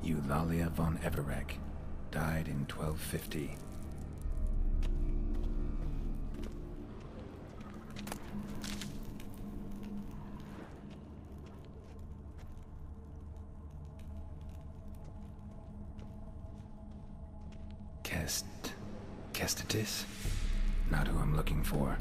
Eulalia von Everegg, died in 1250. Kestatis? Not who I'm looking for.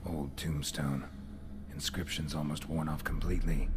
Old tombstone. Inscription's almost worn off completely.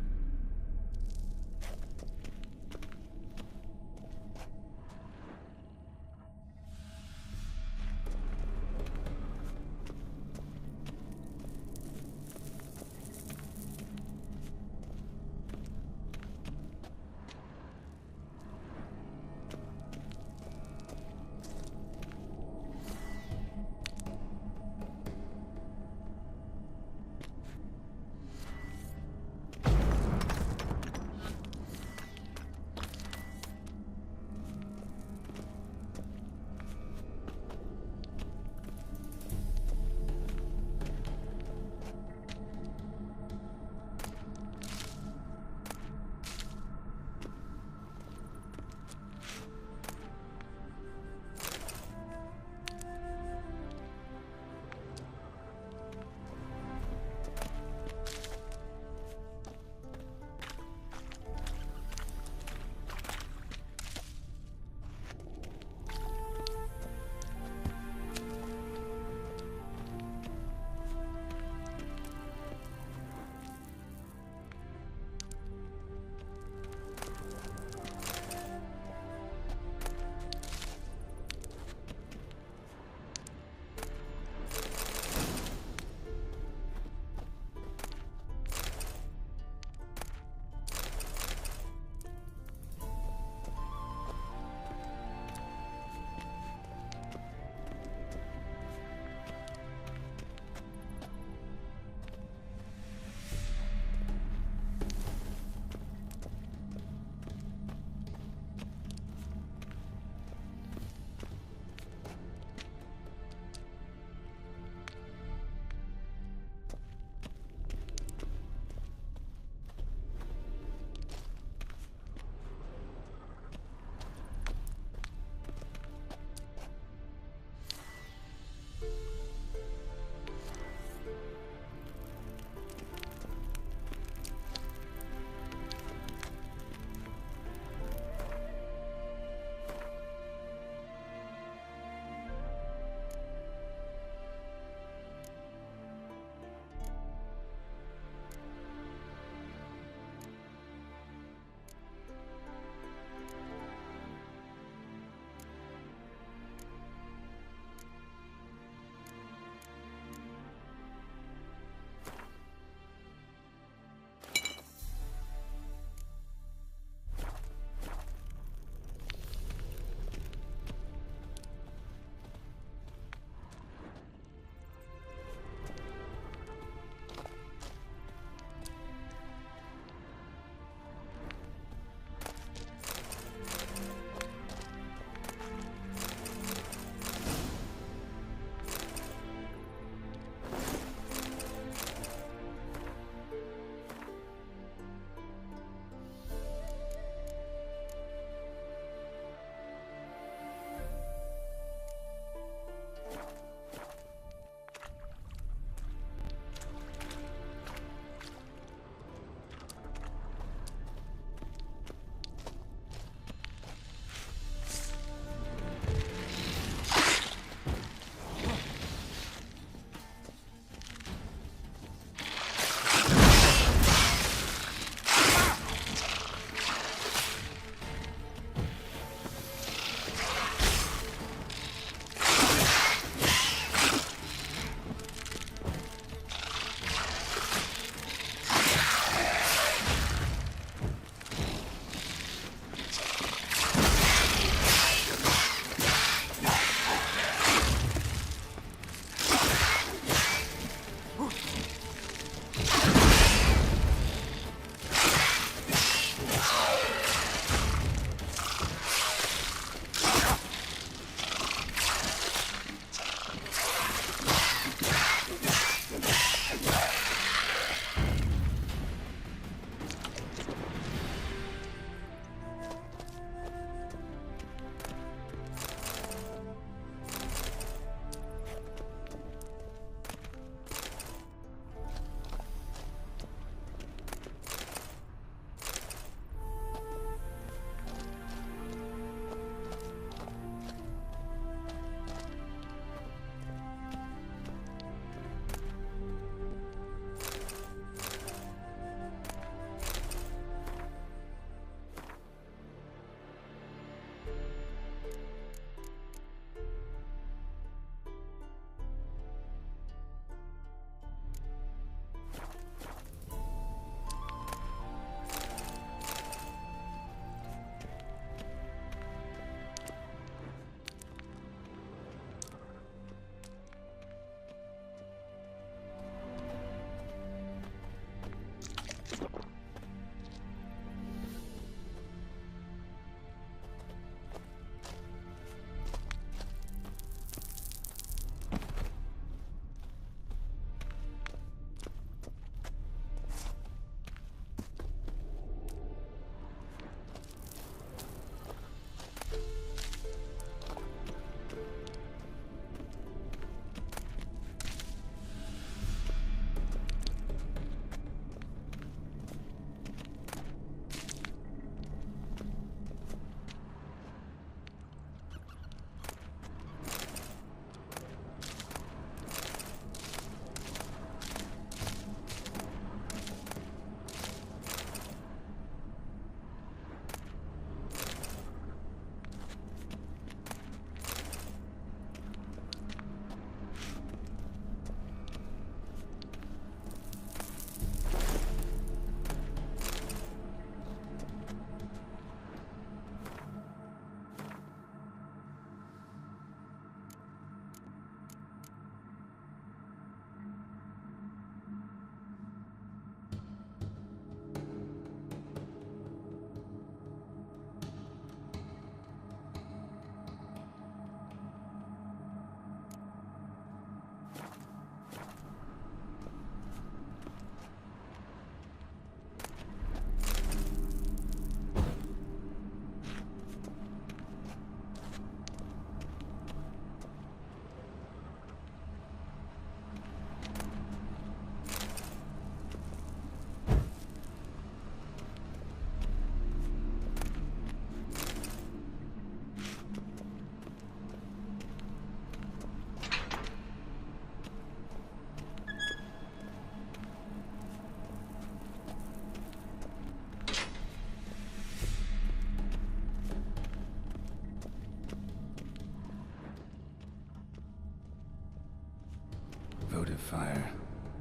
fire,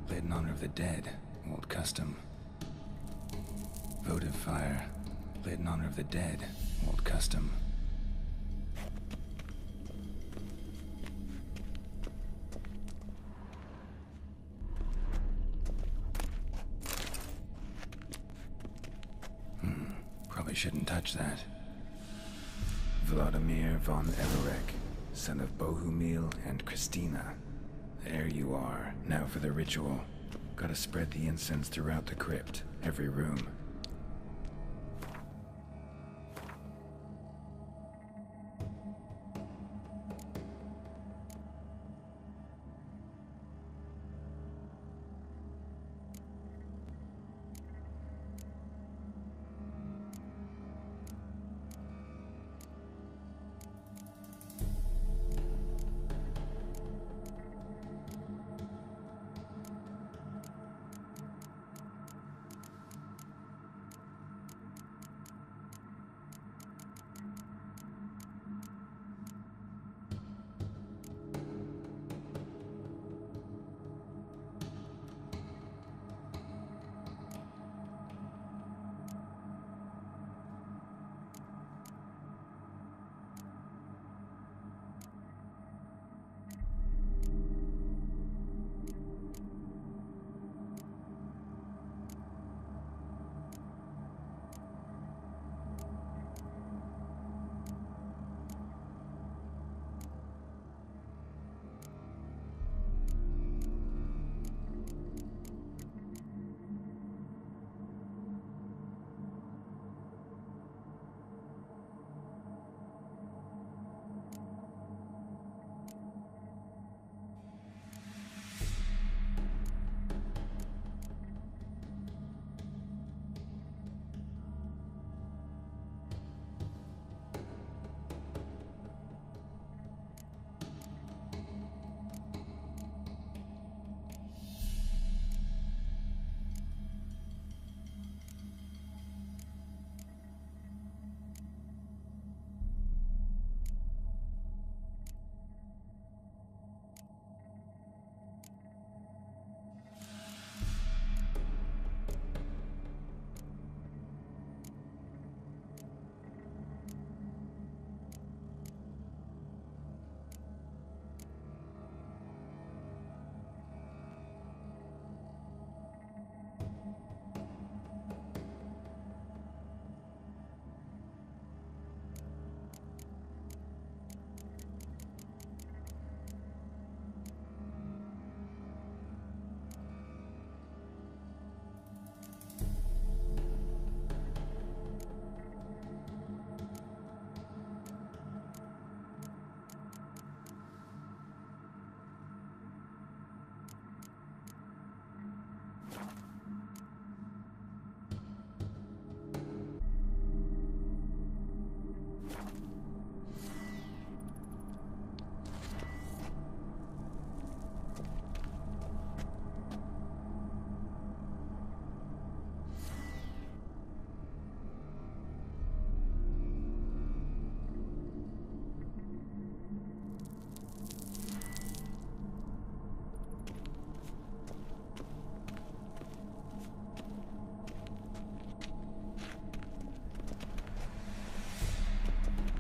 lit in honor of the dead, old custom. Votive fire, lit in honor of the dead, old custom. Probably shouldn't touch that. Vladimir von Everek, son of Bohumil and Christina. There you are. Now for the ritual. Gotta spread the incense throughout the crypt, every room.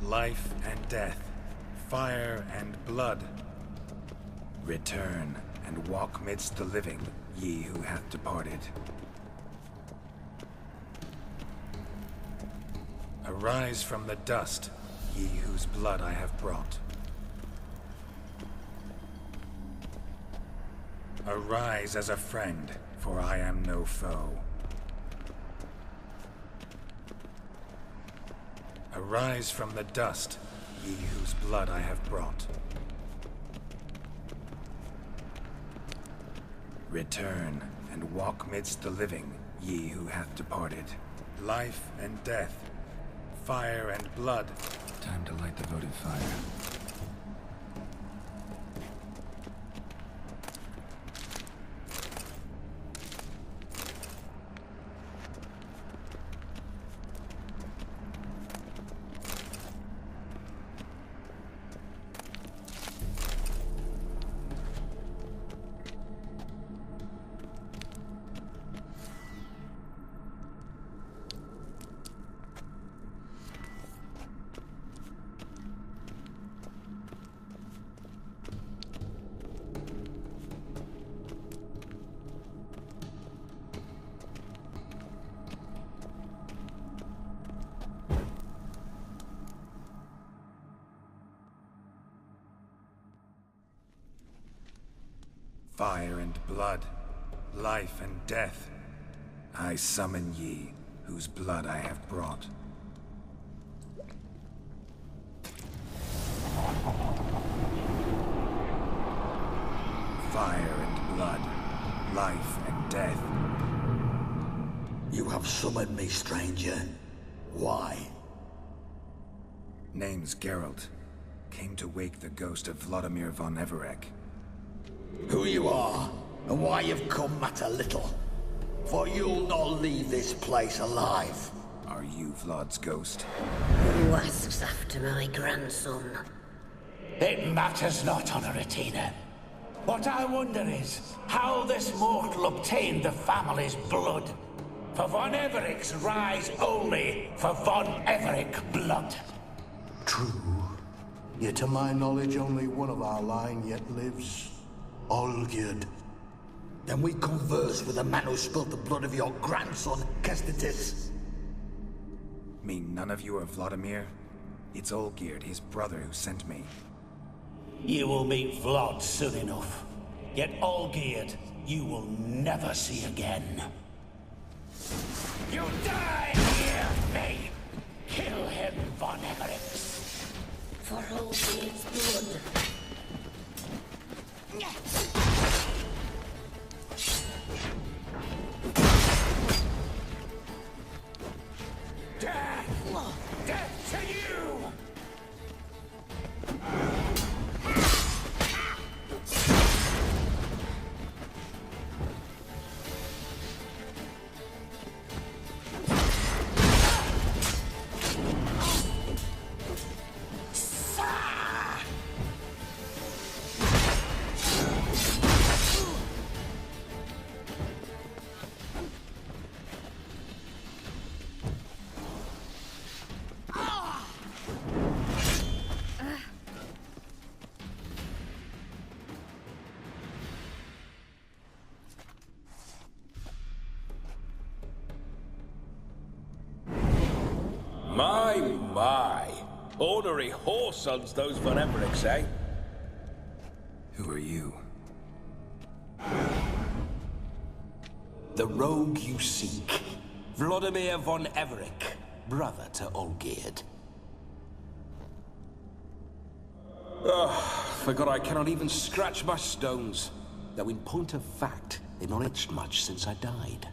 Life and death, fire and blood. Return and walk midst the living, ye who hath departed. Arise from the dust, ye whose blood I have brought. Arise as a friend, for I am no foe. Arise from the dust, ye whose blood I have brought. Return and walk midst the living, ye who hath departed. Life and death, fire and blood. Time to light the votive fire. Fire and blood, life and death. I summon ye, whose blood I have brought. Fire and blood, life and death. You have summoned me, stranger. Why? Name's Geralt. Came to wake the ghost of Vladimir von Everec. Who you are, and why you've come matter little. For you'll not leave this place alive. Are you Vlad's ghost? Who asks after my grandson? It matters not, Honoratina. What I wonder is how this mortal obtained the family's blood. For von Everic's rise only for von Everec blood. True. Yet to my knowledge, only one of our line yet lives. Olgierd. Then we converse with the man who spilled the blood of your grandson, Kestitis. Mean none of you are Vladimir? It's Olgierd, his brother, who sent me. You will meet Vlad soon enough. Yet Olgierd, you will never see again. You die here, me! Kill him, von Everec. For Olgierd's blood. Death! Death to you! My. Ornery whoresons those von Everecs, eh? Who are you? The rogue you seek. Vladimir von Everec, brother to Olgierd. Forgot I cannot even scratch my stones. Though in point of fact, they've not itched much since I died.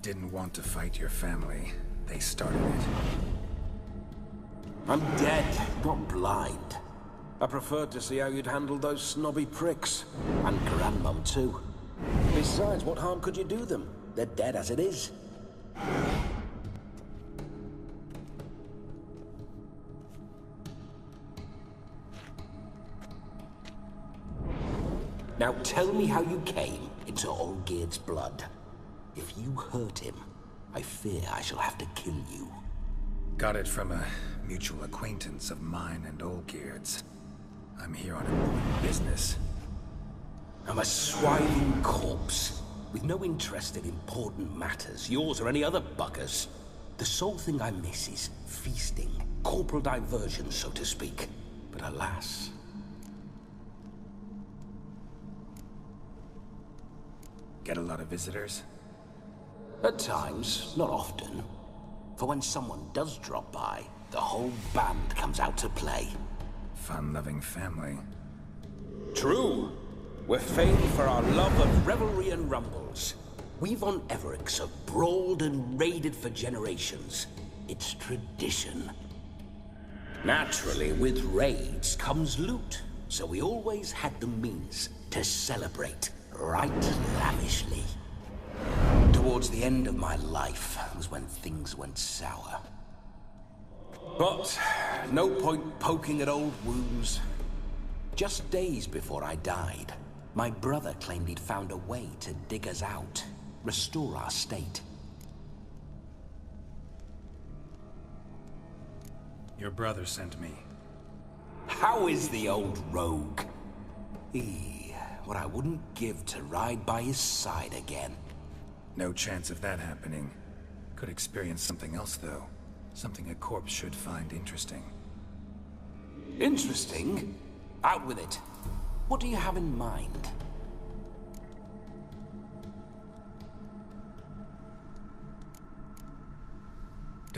Didn't want to fight your family. They started it. I'm dead, not blind. I preferred to see how you'd handle those snobby pricks. And Grandmum, too. Besides, what harm could you do them? They're dead as it is. Now tell me how you came into Olgierd's blood. If you hurt him, I fear I shall have to kill you. Got it from a mutual acquaintance of mine and Olgierd's. I'm here on important business. I'm a swiving corpse, with no interest in important matters, yours or any other buggers. The sole thing I miss is feasting, corporal diversion, so to speak. But alas... Get a lot of visitors? At times, not often. For when someone does drop by, the whole band comes out to play. Fun-loving family. True. We're famed for our love of revelry and rumbles. We von Everecs have brawled and raided for generations. It's tradition. Naturally, with raids comes loot, so we always had the means to celebrate right lavishly. Towards the end of my life was when things went sour. But no point poking at old wounds. Just days before I died, my brother claimed he'd found a way to dig us out, restore our state. Your brother sent me. How is the old rogue? What I wouldn't give to ride by his side again. No chance of that happening. Could experience something else, though. Something a corpse should find interesting. Interesting? Out with it. What do you have in mind?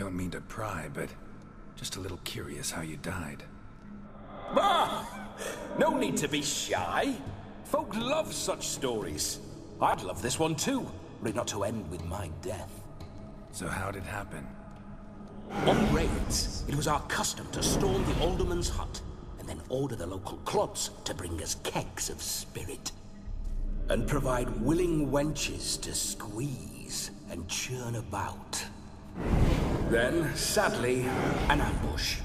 Don't mean to pry, but just a little curious how you died. Ah! No need to be shy. Folk love such stories. I'd love this one too, were it not to end with my death. So how'd it happen? On raids, it was our custom to storm the alderman's hut, and then order the local clubs to bring us kegs of spirit. And provide willing wenches to squeeze and churn about. Then, sadly, an ambush.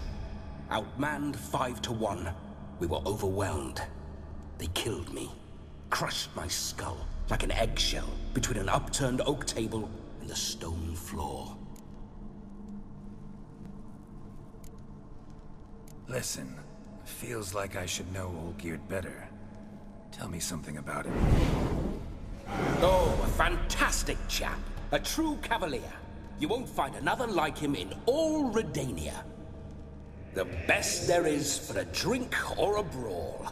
Outmanned 5 to 1, we were overwhelmed. They killed me, crushed my skull like an eggshell between an upturned oak table and the stone floor. Listen, feels like I should know Olgierd better. Tell me something about him. Oh, a fantastic chap. A true cavalier. You won't find another like him in all Redania. The best there is for a drink or a brawl.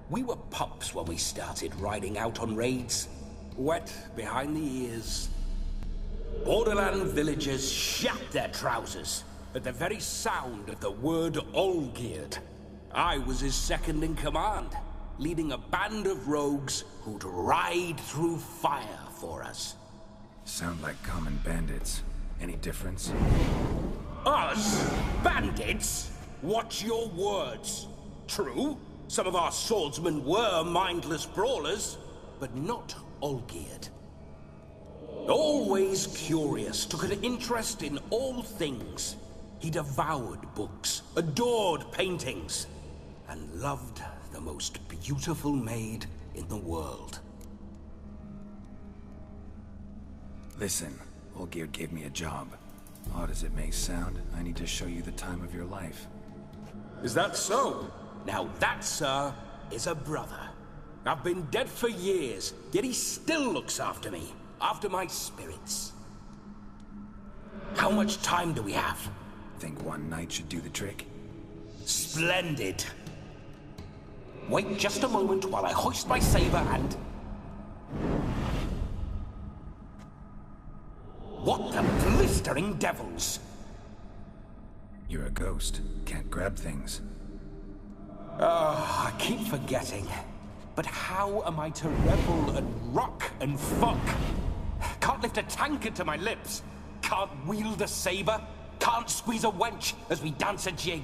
We were pups when we started riding out on raids. Wet behind the ears. Borderland villagers shat their trousers at the very sound of the word Olgierd. I was his second in command, leading a band of rogues who'd ride through fire for us. Sound like common bandits. Any difference? Us? Bandits? Watch your words. True, some of our swordsmen were mindless brawlers, but not Olgierd. Always curious, took an interest in all things. He devoured books, adored paintings, and loved the most beautiful maid in the world. Listen, Olgierd gave me a job. Odd as it may sound, I need to show you the time of your life. Is that so? Now that, sir, is a brother. I've been dead for years, yet he still looks after me, after my spirits. How much time do we have? Think one night should do the trick? Splendid. Wait just a moment while I hoist my saber and... What the blistering devils? You're a ghost. Can't grab things. Oh, I keep forgetting. But how am I to revel and rock and fuck? Can't lift a tankard to my lips. Can't wield a saber. Can't squeeze a wench as we dance a jig.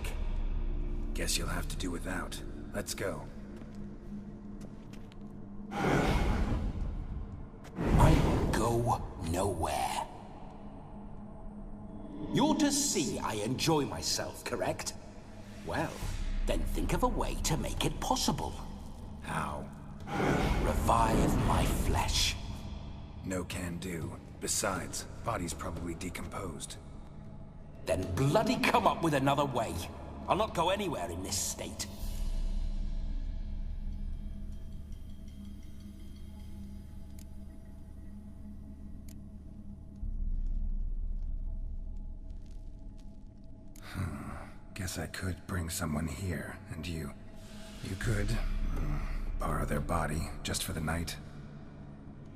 Guess you'll have to do without. Let's go. I will go nowhere. You're to see I enjoy myself, correct? Well, then think of a way to make it possible. How? Revive my flesh. No can do. Besides, body's probably decomposed. Then bloody come up with another way. I'll not go anywhere in this state. Guess I could bring someone here, and you could borrow their body just for the night.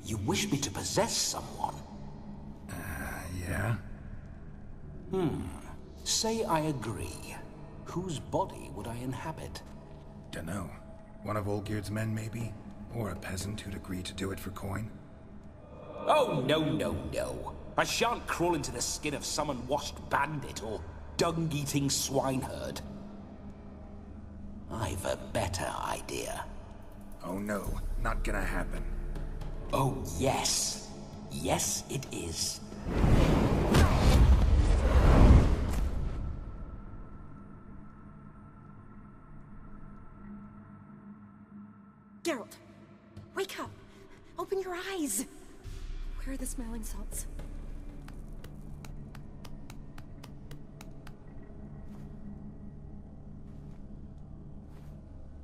You wish me to possess someone? Yeah? Say I agree. Whose body would I inhabit? Dunno. One of Olgierd's men, maybe? Or a peasant who'd agree to do it for coin? Oh, no, no, no. I shan't crawl into the skin of some unwashed bandit or dung-eating swineherd. I've a better idea. Oh no, not gonna happen. Oh, yes. Yes, it is. Geralt, wake up. Open your eyes. Where are the smelling salts?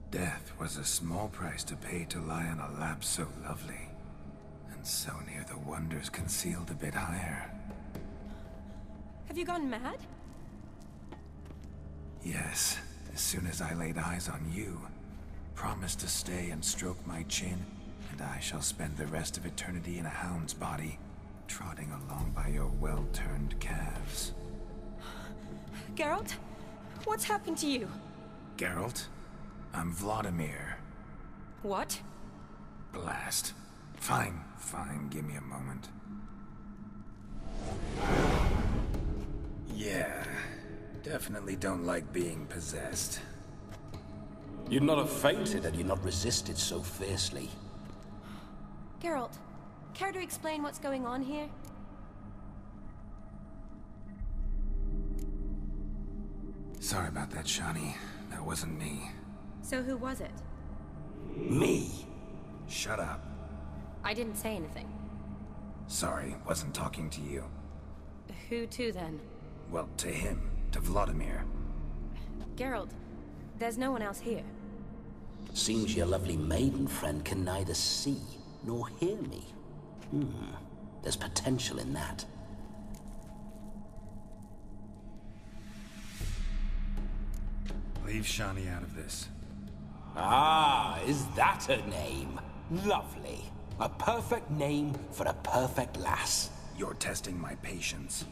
Death was a small price to pay to lie on a lap so lovely, and so near the wonders concealed a bit higher. Have you gone mad? Yes, as soon as I laid eyes on you, promised to stay and stroke my chin, and I shall spend the rest of eternity in a hound's body, trotting along by your well-turned calves. Geralt? What's happened to you? Geralt, I'm Vladimir. What? Blast. Fine, give me a moment. Yeah, definitely don't like being possessed. You'd not have fainted had you not resisted so fiercely. Geralt, care to explain what's going on here? Sorry about that, Shani. That wasn't me. So who was it? Me? Shut up. I didn't say anything. Sorry, wasn't talking to you. Who to then? Well, to him. To Vladimir. Geralt, there's no one else here. Seems your lovely maiden friend can neither see nor hear me. There's potential in that. Leave Shani out of this. Ah, is that her name? Lovely. A perfect name for a perfect lass. You're testing my patience.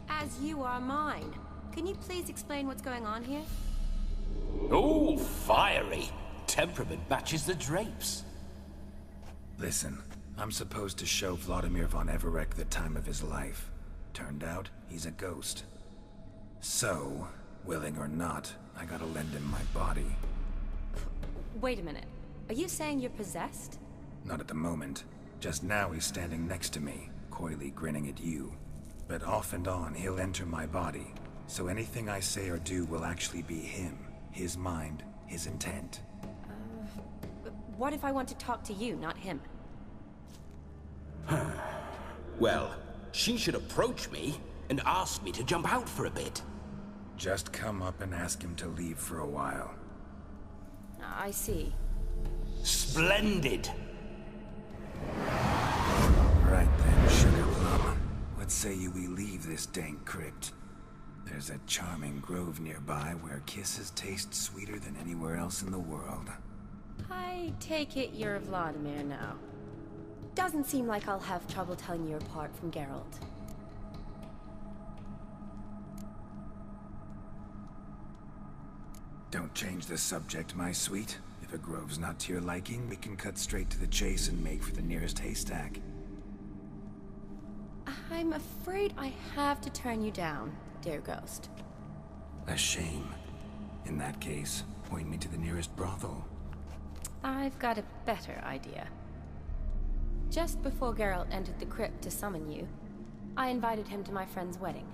As you are mine. Can you please explain what's going on here? Oh, fiery. Temperament matches the drapes. Listen, I'm supposed to show Vladimir von Everec the time of his life. Turned out, he's a ghost. So, willing or not, I gotta lend him my body. Wait a minute. Are you saying you're possessed? Not at the moment. Just now he's standing next to me, coyly grinning at you. But off and on, he'll enter my body. So anything I say or do will actually be him. His mind, his intent. What if I want to talk to you, not him? Well, she should approach me and ask me to jump out for a bit. Just come up and ask him to leave for a while. I see. Splendid! Right then, Sugar Plum. What say you we leave this dank crypt? There's a charming grove nearby where kisses taste sweeter than anywhere else in the world. I take it you're Vladimir now. Doesn't seem like I'll have trouble telling you apart from Geralt. Don't change the subject, my sweet. If a grove's not to your liking, we can cut straight to the chase and make for the nearest haystack. I'm afraid I have to turn you down, dear ghost. A shame. In that case, point me to the nearest brothel. I've got a better idea. Just before Geralt entered the crypt to summon you, I invited him to my friend's wedding.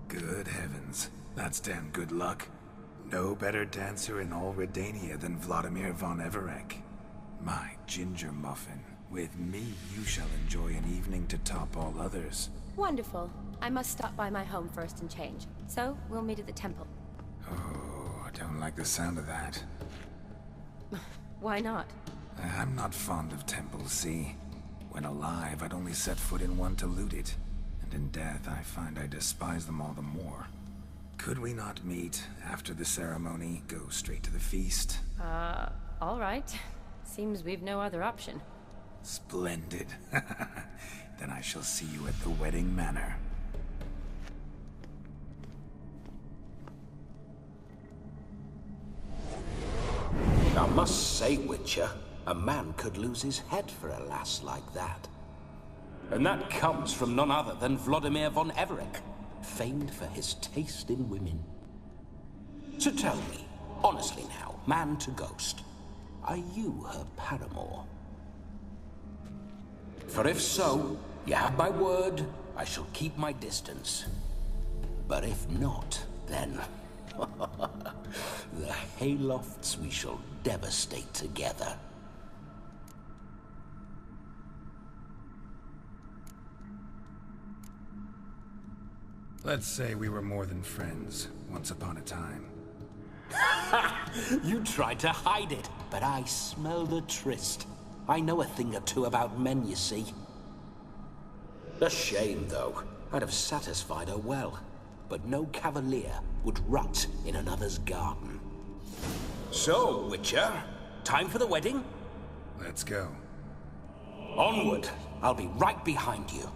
Good heavens. That's damn good luck. No better dancer in all Redania than Vladimir von Everec. My ginger muffin. With me, you shall enjoy an evening to top all others. Wonderful. I must stop by my home first and change. So, we'll meet at the temple. Oh, I don't like the sound of that. Why not? I'm not fond of temples, see? When alive, I'd only set foot in one to loot it. And in death, I find I despise them all the more. Could we not meet after the ceremony, go straight to the feast? All right. Seems we've no other option. Splendid. Then I shall see you at the wedding manor. I must say, Witcher, a man could lose his head for a lass like that. And that comes from none other than Vladimir von Everec, famed for his taste in women. So tell me, honestly now, man to ghost, are you her paramour? For if so, you have my word, I shall keep my distance. But if not, then... the haylofts we shall devastate together. Let's say we were more than friends, once upon a time. You tried to hide it, but I smell the tryst. I know a thing or two about men, you see. A shame, though. I'd have satisfied her well. But no cavalier would rot in another's garden. So, Witcher, time for the wedding? Let's go. Onward! I'll be right behind you.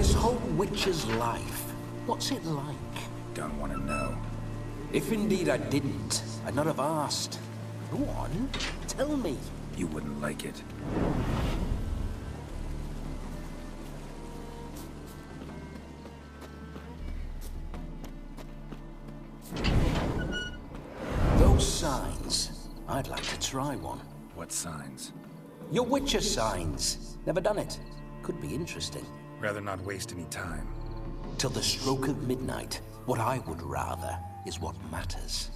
this whole witcher's life, what's it like? Don't want to know. If indeed I didn't, I'd not have asked. Go on, tell me. You wouldn't like it. Those signs, I'd like to try one. What signs? Your witcher signs. Never done it. Could be interesting. Rather not waste any time. Till the stroke of midnight, what I would rather is what matters.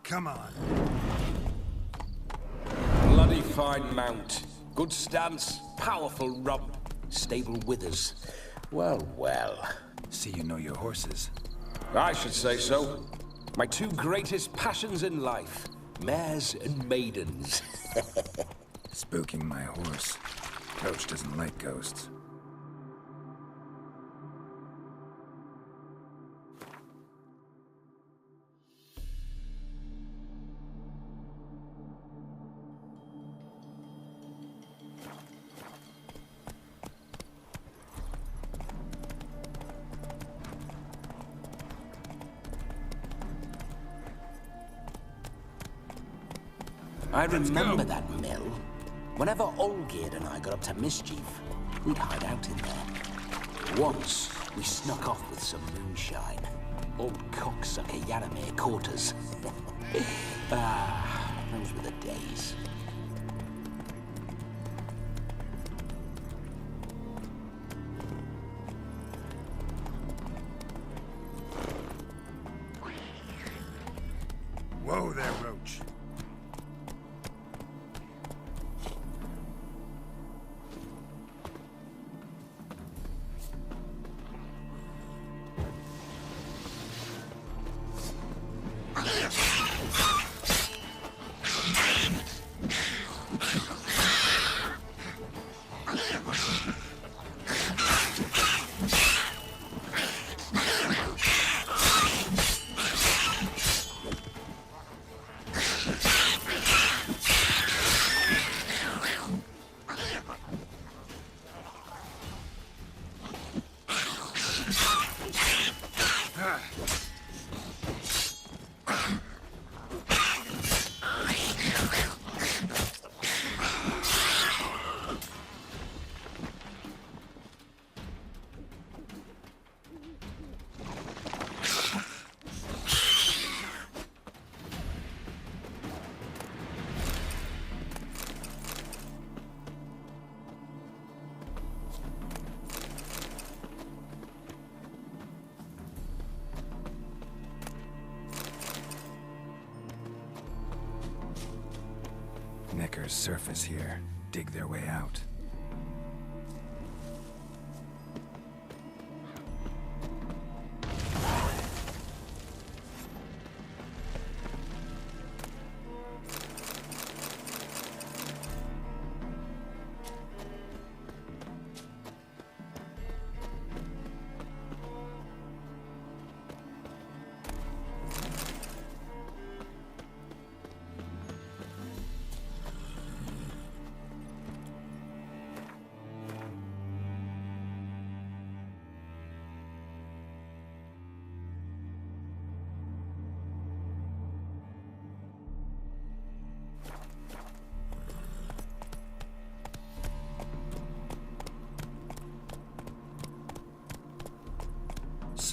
Come on. Bloody fine mount. Good stance, powerful rump, stable withers. Well, well. See you know your horses. I should say so. My two greatest passions in life. Mares and maidens. Spooking my horse. Coach doesn't like ghosts. I remember that mill. Whenever Olgerd and I got up to mischief, we'd hide out in there. Once, we snuck off with some moonshine. Old cocksucker Yaramir caught us. Those were the days. Whoa there, Roach. Neckers surface here, dig their way out.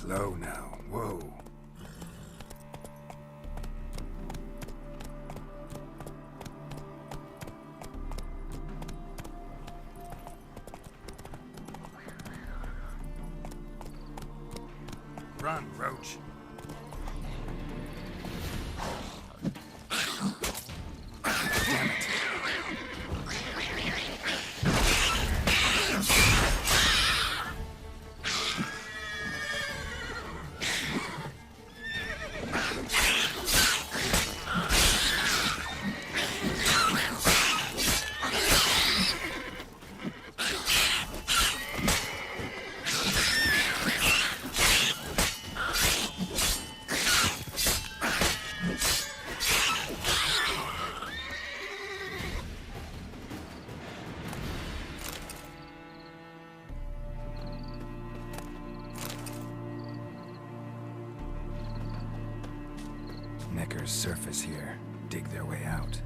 Slow now. Whoa. Run, Roach. Damn it. Neckers surface here, dig their way out.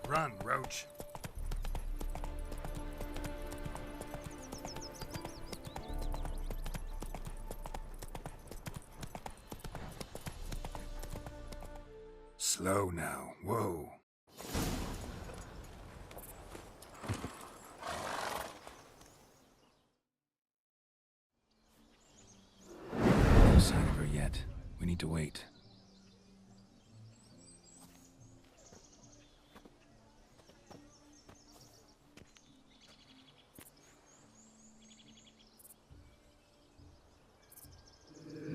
Run, Roach. Slow now. Whoa. No sign of her yet. We need to wait.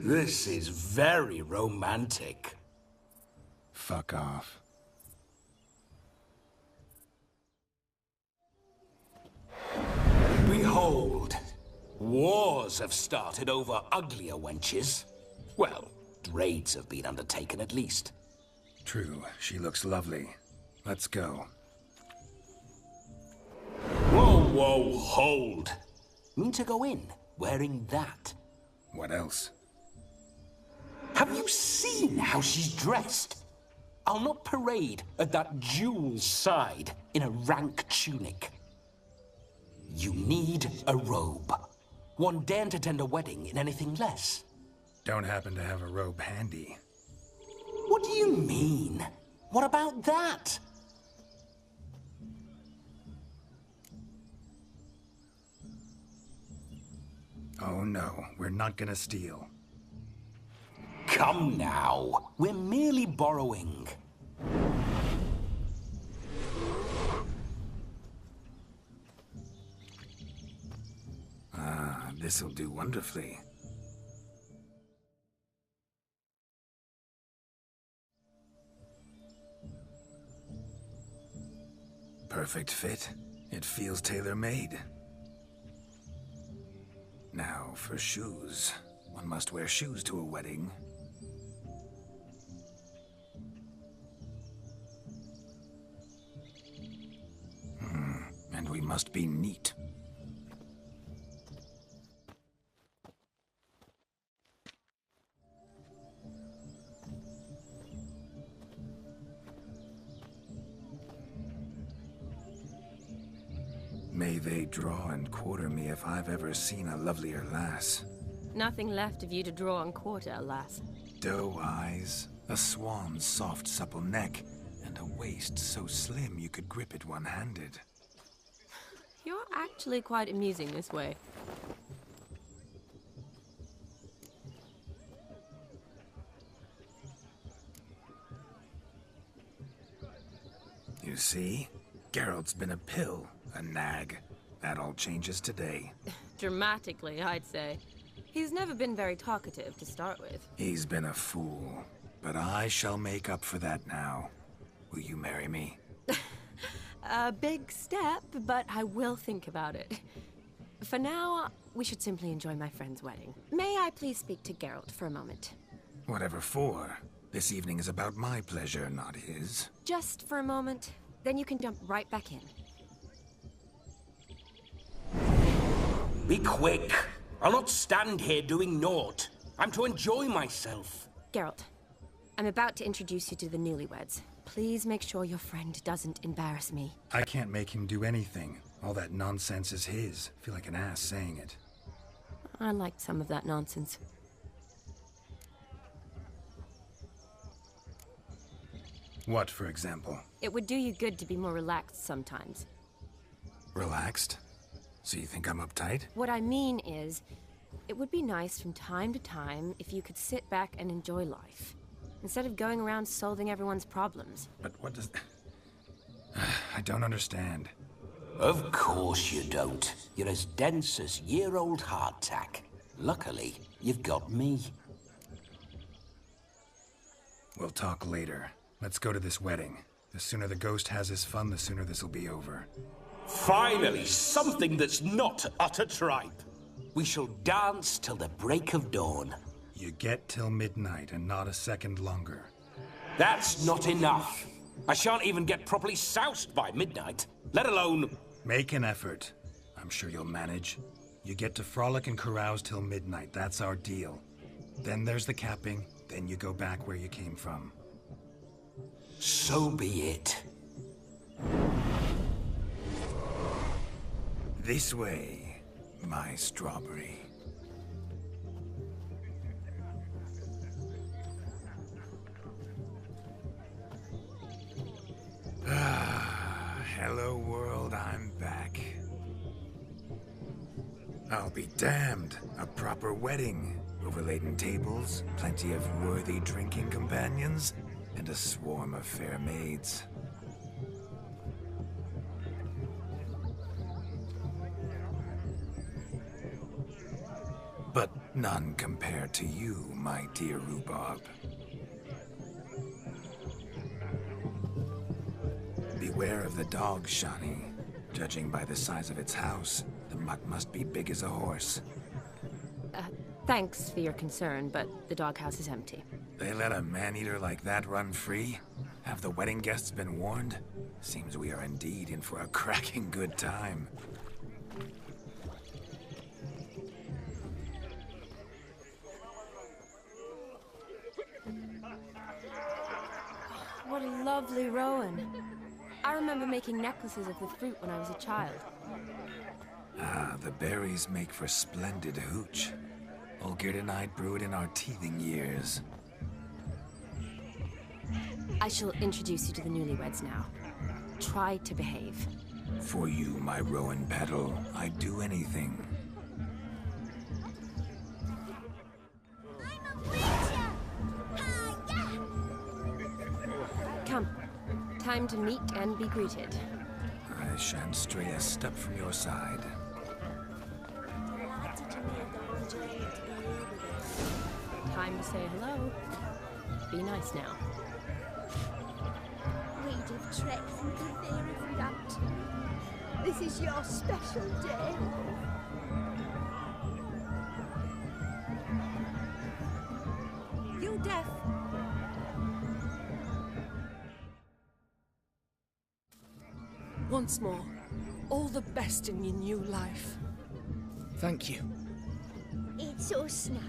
This is very romantic. Fuck off. Behold, wars have started over uglier wenches. Well, raids have been undertaken at least. True, she looks lovely. Let's go. Whoa, whoa, hold. Mean to go in, wearing that. What else? Have you seen how she's dressed? I'll not parade at that jewel's side in a rank tunic. You need a robe. One daren't attend a wedding in anything less. Don't happen to have a robe handy. What do you mean? What about that? Oh no, we're not gonna steal. Come now, we're merely borrowing. Ah, this'll do wonderfully. Perfect fit. It feels tailor-made. Now, for shoes. One must wear shoes to a wedding. And we must be neat. May they draw and quarter me if I've ever seen a lovelier lass. Nothing left of you to draw and quarter, alas. Doe eyes, a swan's soft supple neck, and a waist so slim you could grip it one-handed. You're actually quite amusing this way. You see? Geralt's been a pill, a nag. That all changes today. Dramatically, I'd say. He's never been very talkative to start with. He's been a fool, but I shall make up for that now. Will you marry me? A big step, but I will think about it. For now, we should simply enjoy my friend's wedding. May I please speak to Geralt for a moment? Whatever for. This evening is about my pleasure, not his. Just for a moment, then you can jump right back in. Be quick! I'll not stand here doing naught. I'm to enjoy myself. Geralt, I'm about to introduce you to the newlyweds. Please make sure your friend doesn't embarrass me. I can't make him do anything. All that nonsense is his. I feel like an ass saying it. I liked some of that nonsense. What, for example? It would do you good to be more relaxed sometimes. Relaxed? So you think I'm uptight? What I mean is, it would be nice from time to time if you could sit back and enjoy life, instead of going around solving everyone's problems. But what does... I don't understand. Of course you don't. You're as dense as year-old hardtack. Luckily, you've got me. We'll talk later. Let's go to this wedding. The sooner the ghost has his fun, the sooner this'll be over. Finally, something that's not utter tripe. We shall dance till the break of dawn. You get till midnight and not a second longer. That's not enough. I shan't even get properly soused by midnight, let alone... Make an effort. I'm sure you'll manage. You get to frolic and carouse till midnight. That's our deal. Then there's the capping. Then you go back where you came from. So be it. This way, my strawberry. Hello world, I'm back. I'll be damned. A proper wedding. Overladen tables, plenty of worthy drinking companions, and a swarm of fair maids. But none compared to you, my dear rhubarb. Beware of the dog, Shani. Judging by the size of its house, the mutt must be big as a horse. Thanks for your concern, but the doghouse is empty. They let a man-eater like that run free? Have the wedding guests been warned? Seems we are indeed in for a cracking good time. What a lovely rowan. I remember making necklaces of the fruit when I was a child. Ah, the berries make for splendid hooch. Olgierd and I brewed in our teething years. I shall introduce you to the newlyweds now. Try to behave. For you, my rowan petal, I'd do anything. Come. Time to meet and be greeted. I shan't stray a step from your side. Time to say hello. Be nice now. We'd have trekked through the there if we'd had to. This is your special day. You deaf? Once more, all the best in your new life. Thank you. It's us now.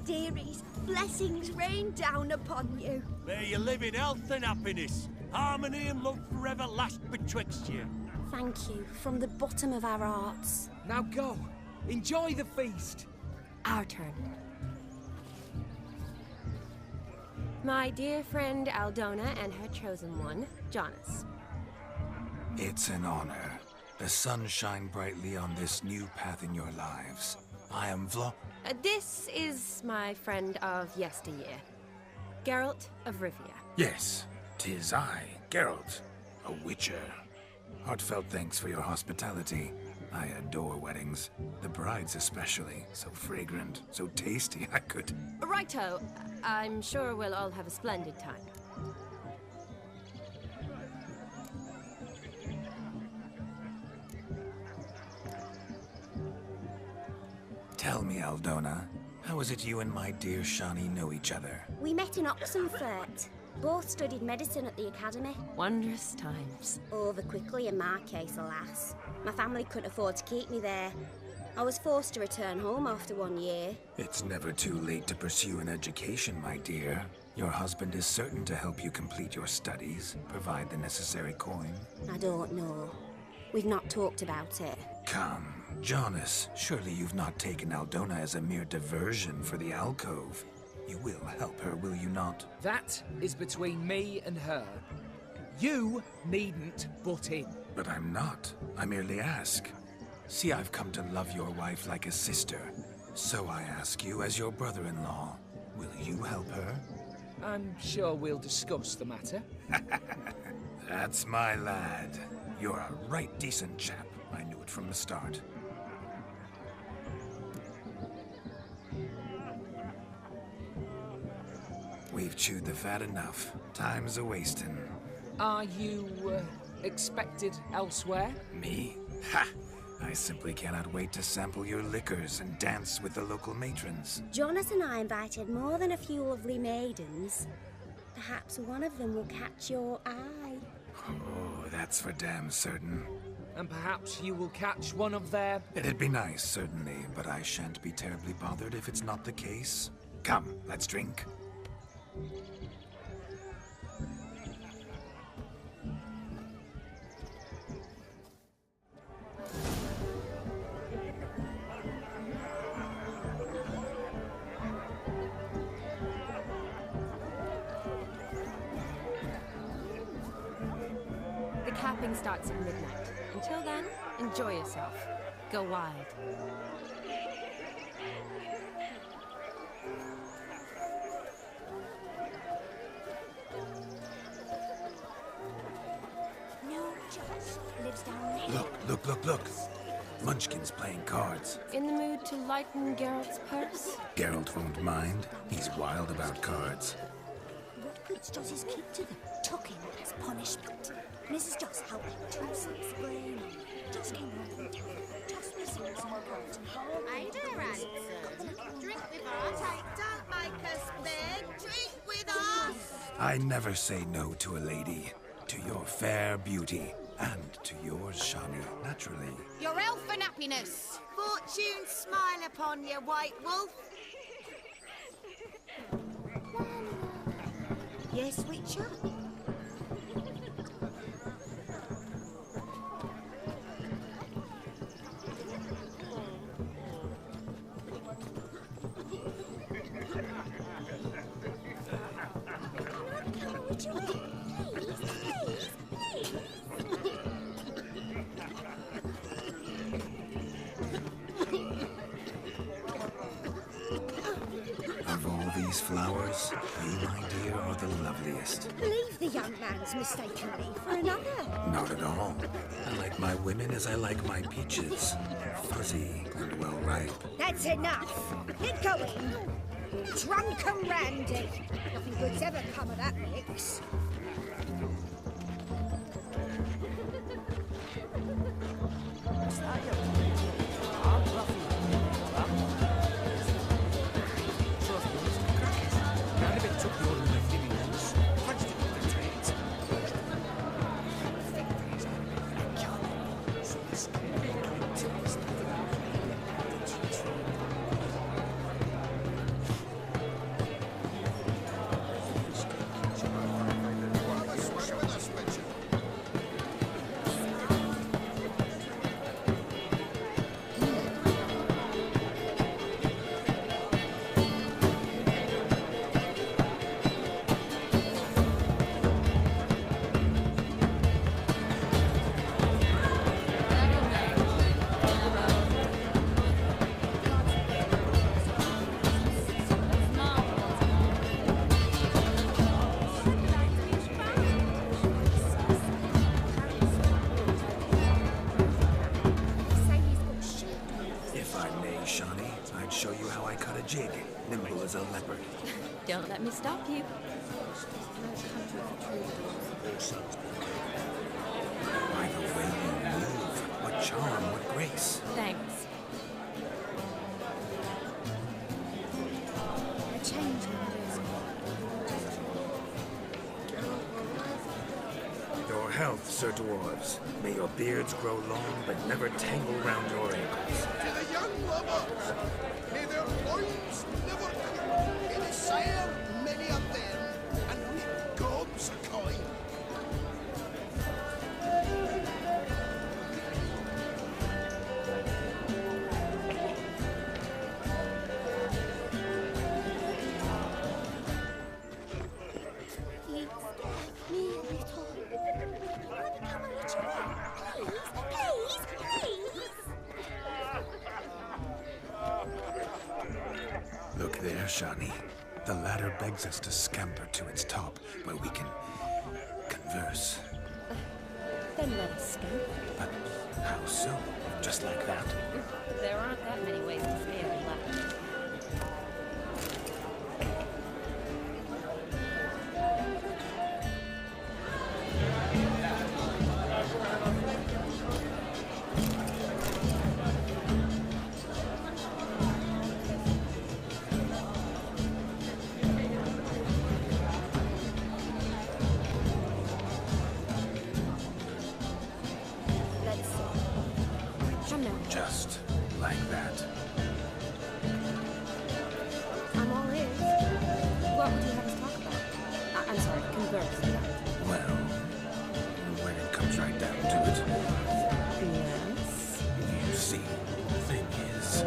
Dearies, blessings rain down upon you. May you live in health and happiness. Harmony and love forever last betwixt you. Thank you, from the bottom of our hearts. Now go. Enjoy the feast. Our turn. My dear friend Aldona and her chosen one, Jonas. It's an honor. The sun shine brightly on this new path in your lives. I am This is my friend of yesteryear, Geralt of Rivia. Yes, 'tis I, Geralt. A witcher. Heartfelt thanks for your hospitality. I adore weddings. The brides especially. So fragrant, so tasty, I could... Righto. I'm sure we'll all have a splendid time. Tell me, Aldona, how is it you and my dear Shani know each other? We met in Oxenfurt. Both studied medicine at the academy. Wondrous times. Over quickly in my case, alas. My family couldn't afford to keep me there. I was forced to return home after 1 year. It's never too late to pursue an education, my dear. Your husband is certain to help you complete your studies, provide the necessary coin. I don't know. We've not talked about it. Come, Jonas, surely you've not taken Aldona as a mere diversion for the alcove. You will help her, will you not? That is between me and her. You needn't butt in. But I'm not. I merely ask. See, I've come to love your wife like a sister. So I ask you, as your brother-in-law, will you help her? I'm sure we'll discuss the matter. That's my lad. You're a right decent chap. I knew it from the start. We've chewed the fat enough. Time's a-wasting. Are you, expected elsewhere? Me? Ha! I simply cannot wait to sample your liquors and dance with the local matrons. Jonas and I invited more than a few lovely maidens. Perhaps one of them will catch your eye. Oh, that's for damn certain. And perhaps you will catch one of their... It'd be nice, certainly, but I shan't be terribly bothered if it's not the case. Come, let's drink. The capping starts at midnight. Until then, enjoy yourself. Go wild. No, Josh lives down there. Look. Munchkin's playing cards. In the mood to lighten Geralt's purse? Geralt won't mind. He's wild about cards. What goods does he keep to them? Tucking as punishment. Mrs. Joss helped him to explain. Just came home from town. Joss was seeing some cards and whole... Hey there, Ransom. Drink with us. Hey, don't make us beg. Drink with us. I never say no to a lady. To your fair beauty. And to yours, Shani, naturally. Your elfin happiness. Fortune smile upon you, White Wolf. Yes, Witcher? Of all these flowers, you, my dear, are the loveliest. Leave the young man's mistakenly for another. Not at all. I like my women as I like my peaches. Fuzzy and well ripe. That's enough. Get going. Drunken Randy. Nothing good's ever come of that mix. can show you how I cut a jig, nimble as a leopard. Don't let me stop you. By the way you move, what charm, what grace. Thanks. A change. Your health, Sir Dwarves. May your beards grow long, but never tangle round your ankles. To the young lovers, may their loins never crook. It is sire many of them, and with gobs a coin. Look there, Shani. The ladder begs us to scamper to its top, where we can converse. Then let us scamper. But how so? Just like that? There aren't that many ways to scale a ladder. Just like that. I'm all ears. What would you have us talk about? I'm sorry, converse about. Well, when it comes right down to it. Yes? You see, the thing is...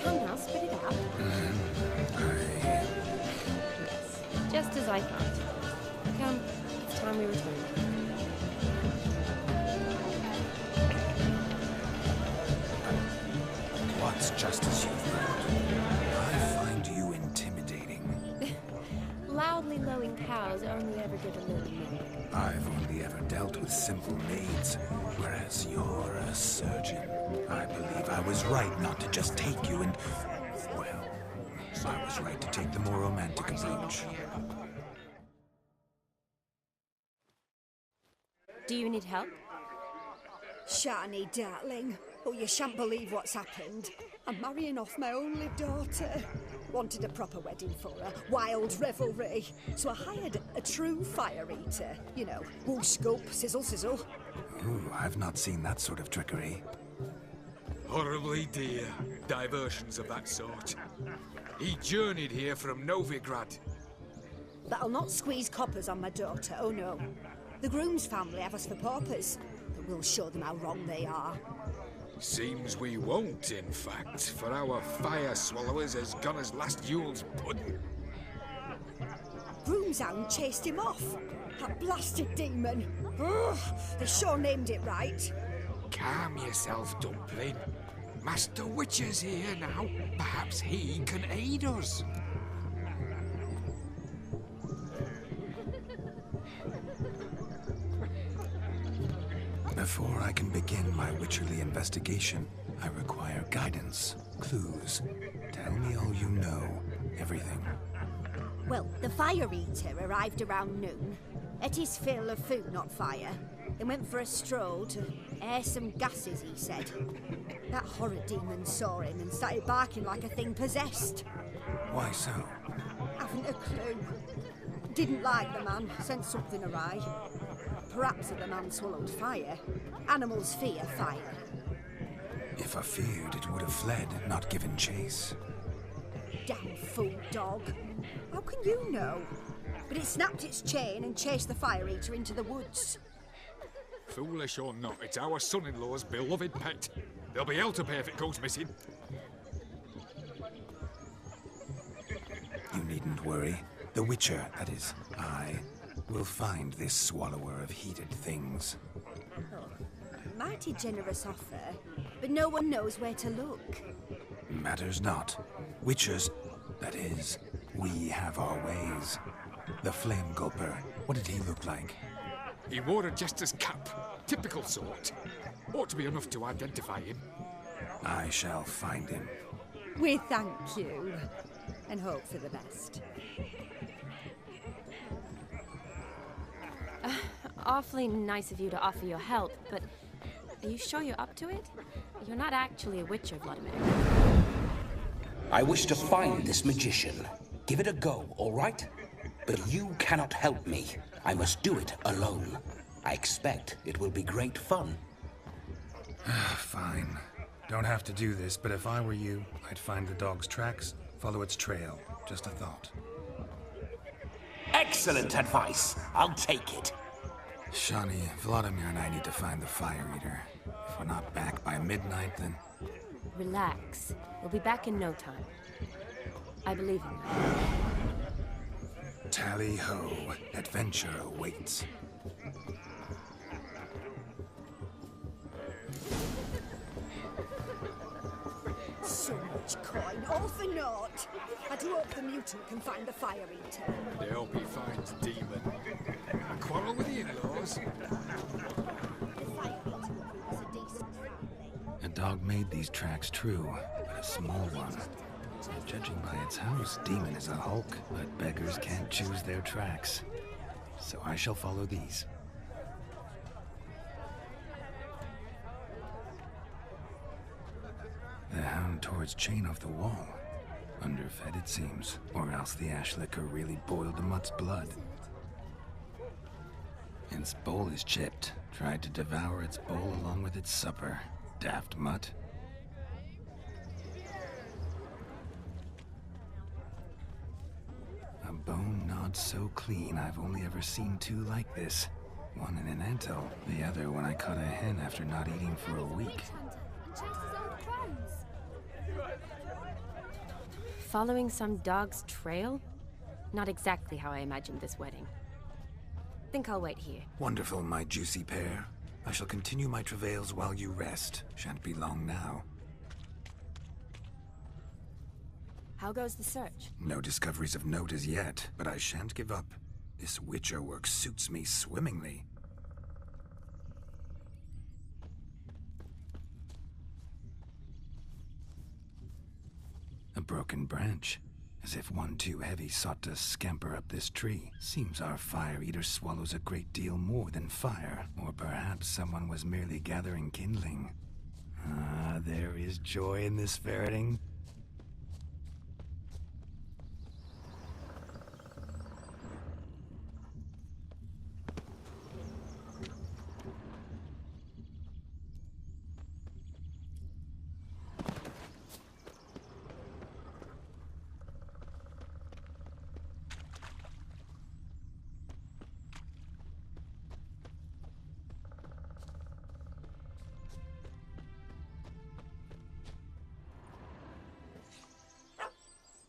Come now, spit it out. Yes, just as I thought. Come, it's time we return. What's just as you thought? I find you intimidating. Loudly lowing cows only ever give a little milk. I've only ever dealt with simple maids, whereas you're a surgeon. I believe I was right not to just take you and... well, I was right to take the more romantic approach. Do you need help? Shani, darling. Oh, you shan't believe what's happened. I'm marrying off my only daughter. Wanted a proper wedding for her, wild revelry. So I hired a true fire eater. You know, whoosh, gulp, sizzle, sizzle. Ooh, I've not seen that sort of trickery. Horribly dear diversions of that sort. He journeyed here from Novigrad. That'll not squeeze coppers on my daughter, oh no. The groom's family have us for paupers, but we'll show them how wrong they are. Seems we won't, in fact, for our fire swallowers has gone as last Yule's pudding. Groom's hound chased him off. That blasted demon. Ugh, they sure named it right. Calm yourself, Dumpling. Master Witcher's here now. Perhaps he can aid us. Before I can begin my witcherly investigation, I require guidance, clues. Tell me all you know, everything. Well, the fire eater arrived around noon. Ate his fill of food, not fire. Then went for a stroll to air some gases, he said. That horror demon saw him and started barking like a thing possessed. Why so? Haven't a clue. Didn't like the man, sent something awry. Perhaps if the man swallowed fire. Animals fear fire. If I feared, it would have fled, not given chase. Damn fool dog. How can you know? But it snapped its chain and chased the fire eater into the woods. Foolish or not, it's our son-in-law's beloved pet. There'll be hell to pay if it goes missing. You needn't worry. The Witcher, that is, I, will find this swallower of heated things. Oh, mighty generous offer, but no one knows where to look. Matters not. Witchers, that is, we have our ways. The Flame Gulper, what did he look like? He wore a jester's cap. Typical sort. Ought to be enough to identify him. I shall find him. We thank you, and hope for the best. Awfully nice of you to offer your help, but are you sure you're up to it? You're not actually a witcher, Vladimir. I wish to find this magician. Give it a go, all right? But you cannot help me. I must do it alone. I expect it will be great fun. Fine. Don't have to do this, but if I were you, I'd find the dog's tracks, follow its trail. Just a thought. Excellent advice. I'll take it. Shani, Vladimir and I need to find the Fire Eater. If we're not back by midnight, then... Relax. We'll be back in no time. I believe in you. Tally-ho. Adventure awaits. So much coin, all for naught. I do hope the mutant can find the Fire Eater. I hope he finds Demon. A quarrel with the in-laws? A dog made these tracks true, but a small one. Judging by its house, Demon is a hulk, but beggars can't choose their tracks. So I shall follow these. The hound towards chain off the wall. Underfed it seems, or else the ash liquor really boiled the mutt's blood. Its bowl is chipped. Tried to devour its bowl along with its supper. Daft mutt. A bone not so clean I've only ever seen two like this. One in an anthill, the other when I caught a hen after not eating for a week. Following some dog's trail? Not exactly how I imagined this wedding. Think I'll wait here. Wonderful, my juicy pair. I shall continue my travails while you rest. Shan't be long now. How goes the search? No discoveries of note as yet, but I shan't give up. This witcher work suits me swimmingly. A broken branch, as if one too heavy sought to scamper up this tree. Seems our Fire Eater swallows a great deal more than fire, or perhaps someone was merely gathering kindling. Ah, there is joy in this ferreting.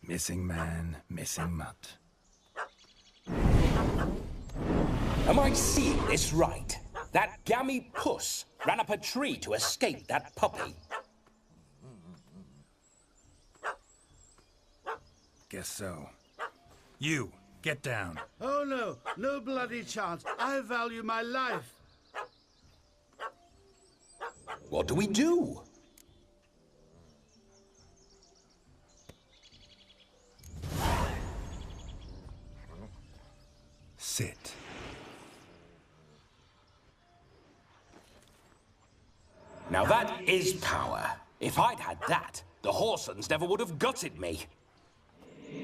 Missing man, missing mutt. Am I seeing this right? That gammy puss ran up a tree to escape that puppy. Guess so. You, get down. Oh no, no bloody chance. I value my life. What do we do? Sit. Now that is power. If I'd had that, the Horsons never would have gutted me.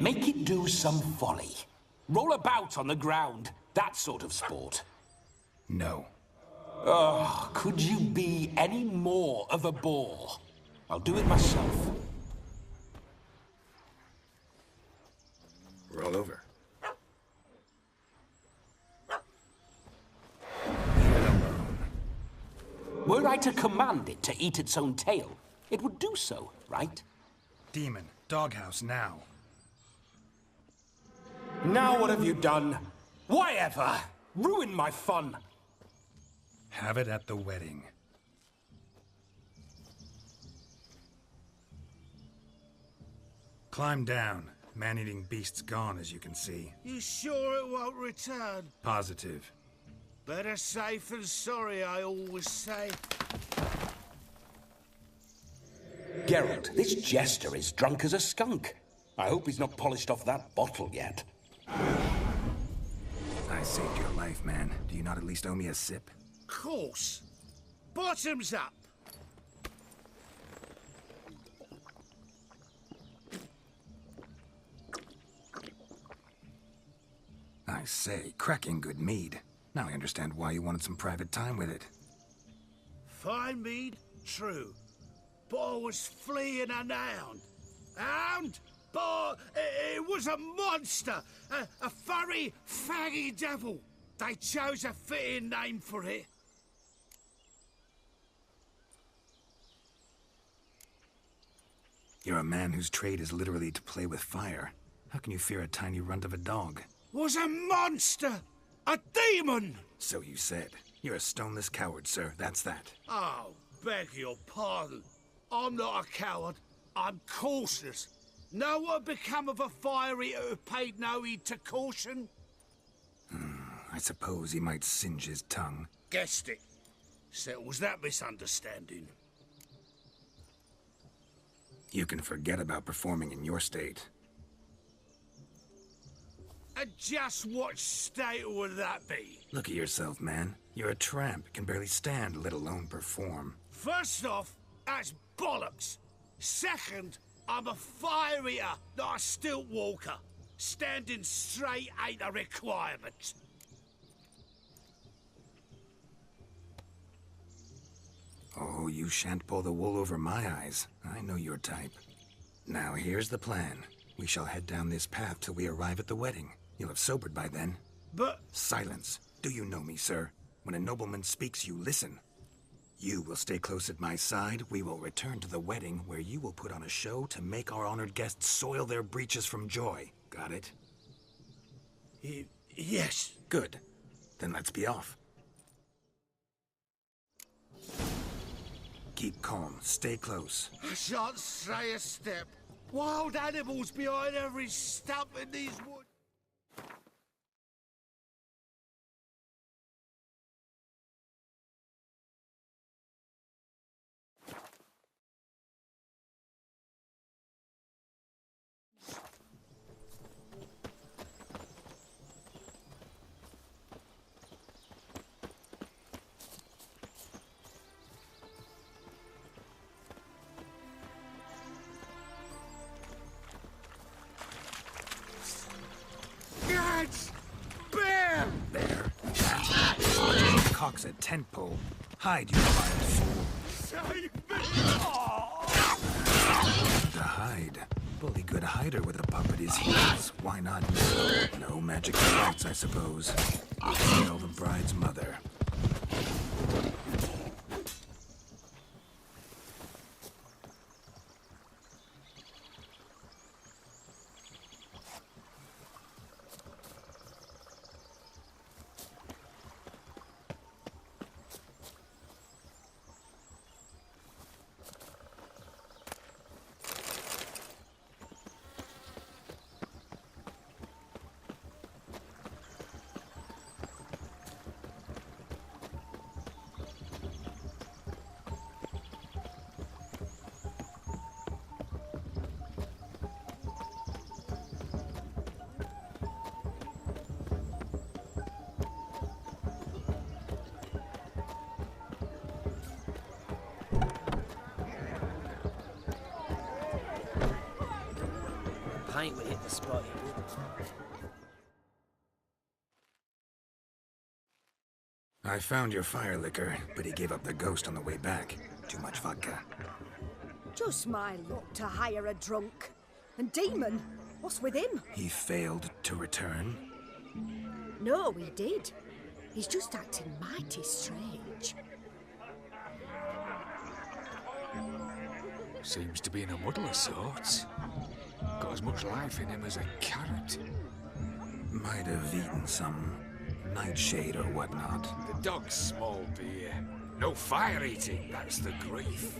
Make it do some folly. Roll about on the ground. That sort of sport. No. Oh, could you be any more of a bore? I'll do it myself. Roll over. Were I to command it to eat its own tail, it would do so, right? Demon, doghouse now. Now what have you done? Why ever? Ruin my fun. Have it at the wedding. Climb down. Man-eating beast's gone, as you can see. You sure it won't return? Positive. Better safe than sorry, I always say. Geralt, this jester is drunk as a skunk. I hope he's not polished off that bottle yet. I saved your life, man. Do you not at least owe me a sip? Course. Bottoms up. I say, cracking good mead. Now I understand why you wanted some private time with it. Fine mead, true. But I was fleeing an hound. Hound? But it was a monster! A furry, faggy devil. They chose a fitting name for it. You're a man whose trade is literally to play with fire. How can you fear a tiny runt of a dog? Was a monster! A demon! So you said. You're a stoneless coward, sir. That's that. Oh, beg your pardon. I'm not a coward. I'm cautious. Know what become of a fire eater who paid no heed to caution? I suppose he might singe his tongue. Guessed it. Settles that misunderstanding. You can forget about performing in your state. And just what state would that be? Look at yourself, man. You're a tramp, can barely stand, let alone perform. First off, that's bollocks. Second, I'm a fire eater, not a stilt walker. Standing straight ain't a requirement. Oh, you shan't pull the wool over my eyes. I know your type. Now, here's the plan. We shall head down this path till we arrive at the wedding. You'll have sobered by then. But... Silence. Do you know me, sir? When a nobleman speaks, you listen. You will stay close at my side. We will return to the wedding, where you will put on a show to make our honored guests soil their breeches from joy. Got it? Yes. Good. Then let's be off. Keep calm. Stay close. I shan't stray a step. Wild animals behind every stump in these woods. Bear! Cock's a tent pole. Hide, you wild fool. Save me! To hide. Bully good hider with a pup at his heels. Why not me? No magic rights, I suppose. Tell the bride's mother. Pint would hit the spot. I found your fire liquor, but he gave up the ghost on the way back. Too much vodka. Just my luck to hire a drunk. And Demon, what's with him? He failed to return. No, he did. He's just acting mighty strange. Seems to be in a muddle of sorts. Got as much life in him as a carrot. Might have eaten some nightshade or whatnot. The dog's small beer. No fire eating, that's the grief.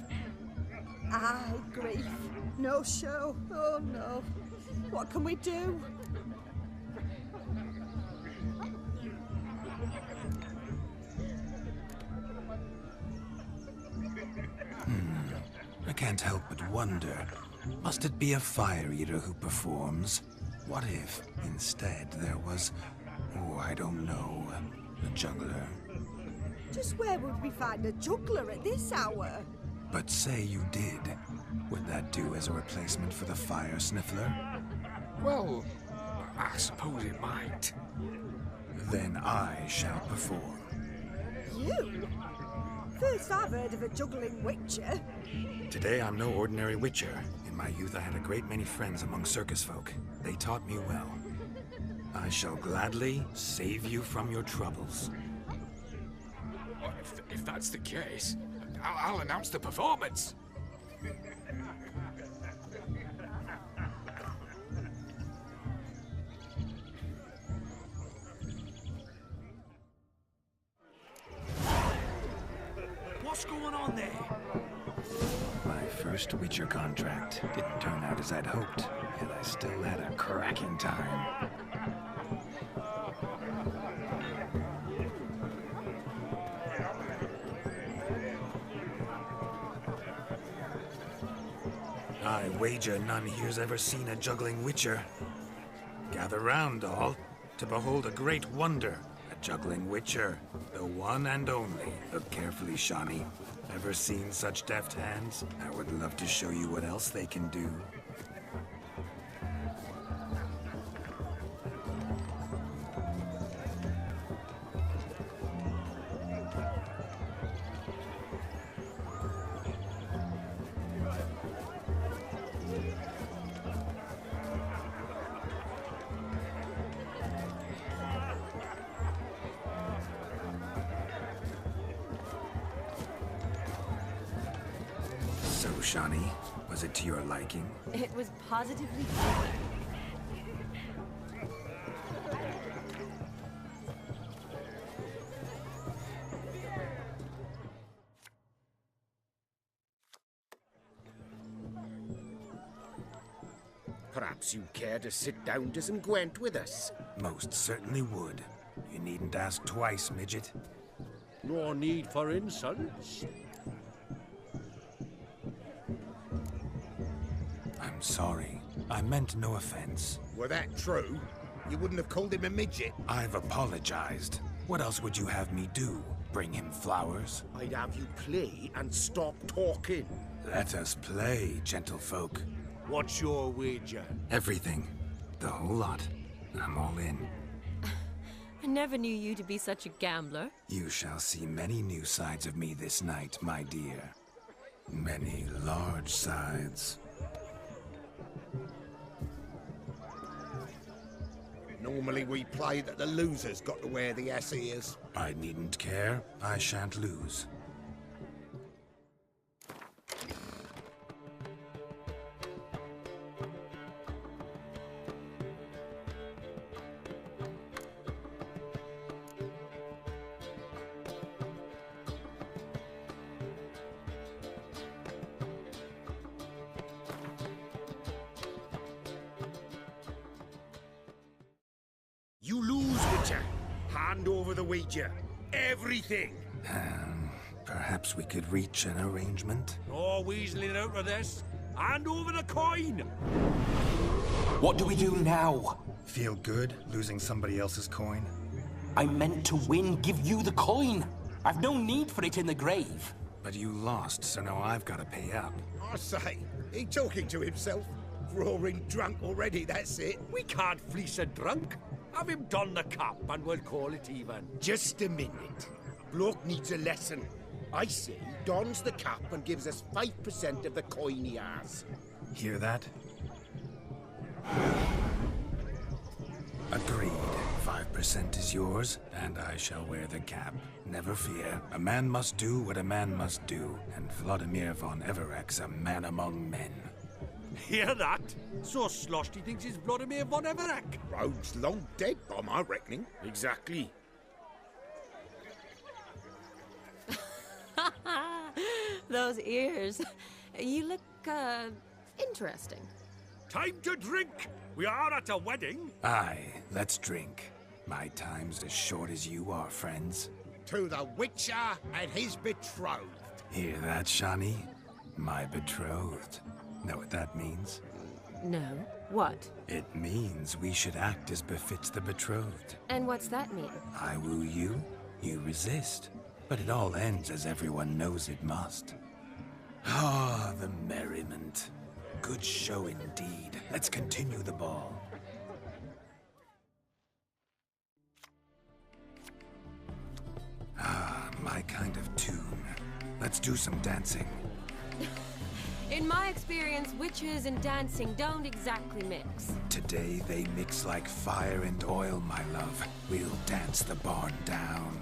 Aye, grief. No show. Oh no. What can we do? I can't help but wonder, must it be a fire eater who performs? What if, instead, there was, oh, I don't know, a juggler? Just where would we find a juggler at this hour? But say you did. Would that do as a replacement for the fire sniffler? Well, I suppose it might. Then I shall perform. You? First I've heard of a juggling witcher. Today I'm no ordinary witcher. In my youth I had a great many friends among circus folk. They taught me well. I shall gladly save you from your troubles. Well, if that's the case, I'll announce the performance. What's going on there? My first Witcher contract didn't turn out as I'd hoped, yet I still had a cracking time. I wager none here's ever seen a juggling Witcher. Gather round, all, to behold a great wonder. A juggling Witcher, the one and only. Look carefully, Shawnee. Ever seen such deft hands? I would love to show you what else they can do. So, Shawnee, was it to your liking? It was positively fun. Perhaps you'd care to sit down to some Gwent with us? Most certainly would. You needn't ask twice, midget. No need for insults. I'm sorry. I meant no offense. Were that true, you wouldn't have called him a midget. I've apologized. What else would you have me do? Bring him flowers? I'd have you play and stop talking. Let us play, gentlefolk. What's your wager? Everything. The whole lot. I'm all in. I never knew you to be such a gambler. You shall see many new sides of me this night, my dear. Many large sides. Normally we play that the loser's got to wear the ass ears. I needn't care. I shan't lose. You lose, Witcher. Hand over the wager. Everything. Perhaps we could reach an arrangement? No weaseling out of this. Hand over the coin! What do we do now? Feel good losing somebody else's coin? I meant to win, give you the coin. I've no need for it in the grave. But you lost, so now I've got to pay up. I say, he talking to himself. Roaring drunk already, that's it. We can't fleece a drunk. Have him don the cap and we'll call it even. Just a minute. Bloke needs a lesson. I say dons the cap and gives us 5% of the coin he has. Hear that? Agreed. 5% is yours, and I shall wear the cap. Never fear. A man must do what a man must do, and Vladimir von Everek's a man among men. Hear that? So sloshed he thinks he's Vladimir von Everek. Rogue's long dead, by my reckoning. Exactly. Those ears. You look, interesting. Time to drink! We are at a wedding. Aye, let's drink. My time's as short as you are, friends. To the Witcher and his betrothed. Hear that, Shawnee? My betrothed. Know what that means? No. What? It means we should act as befits the betrothed. And what's that mean? I woo you, you resist. But it all ends as everyone knows it must. Ah, the merriment. Good show indeed. Let's continue the ball. Ah, my kind of tune. Let's do some dancing. In my experience, witches and dancing don't exactly mix. Today they mix like fire and oil, my love. We'll dance the barn down.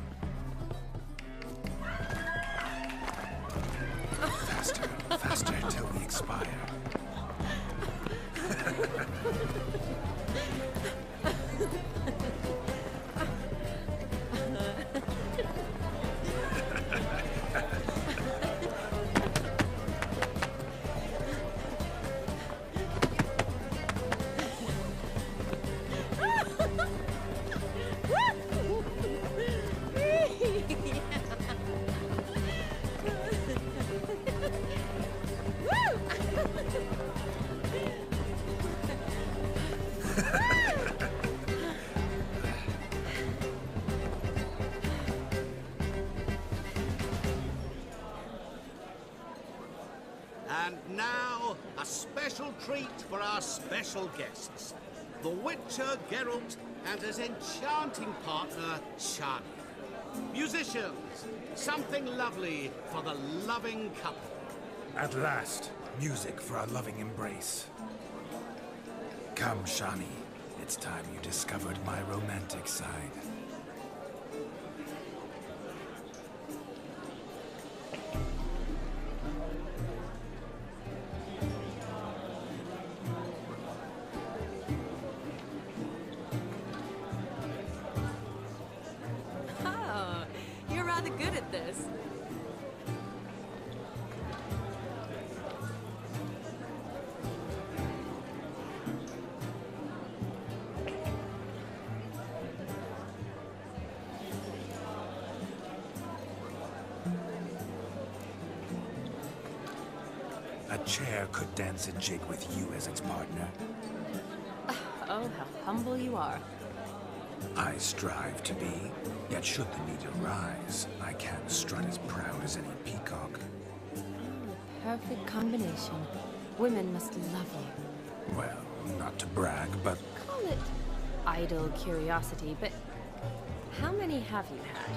Faster, faster till we expire. And now, a special treat for our special guests. The Witcher Geralt and his enchanting partner, Shani. Musicians, something lovely for the loving couple. At last, music for our loving embrace. Come, Shani. It's time you discovered my romantic side. Oh, you're rather good at this. A chair could dance a jig with you as its partner. Oh, how humble you are. I strive to be, yet should the need arise, I can't strut as proud as any peacock. Perfect combination. Women must love you. Well, not to brag, but Call it idle curiosity, but how many have you had?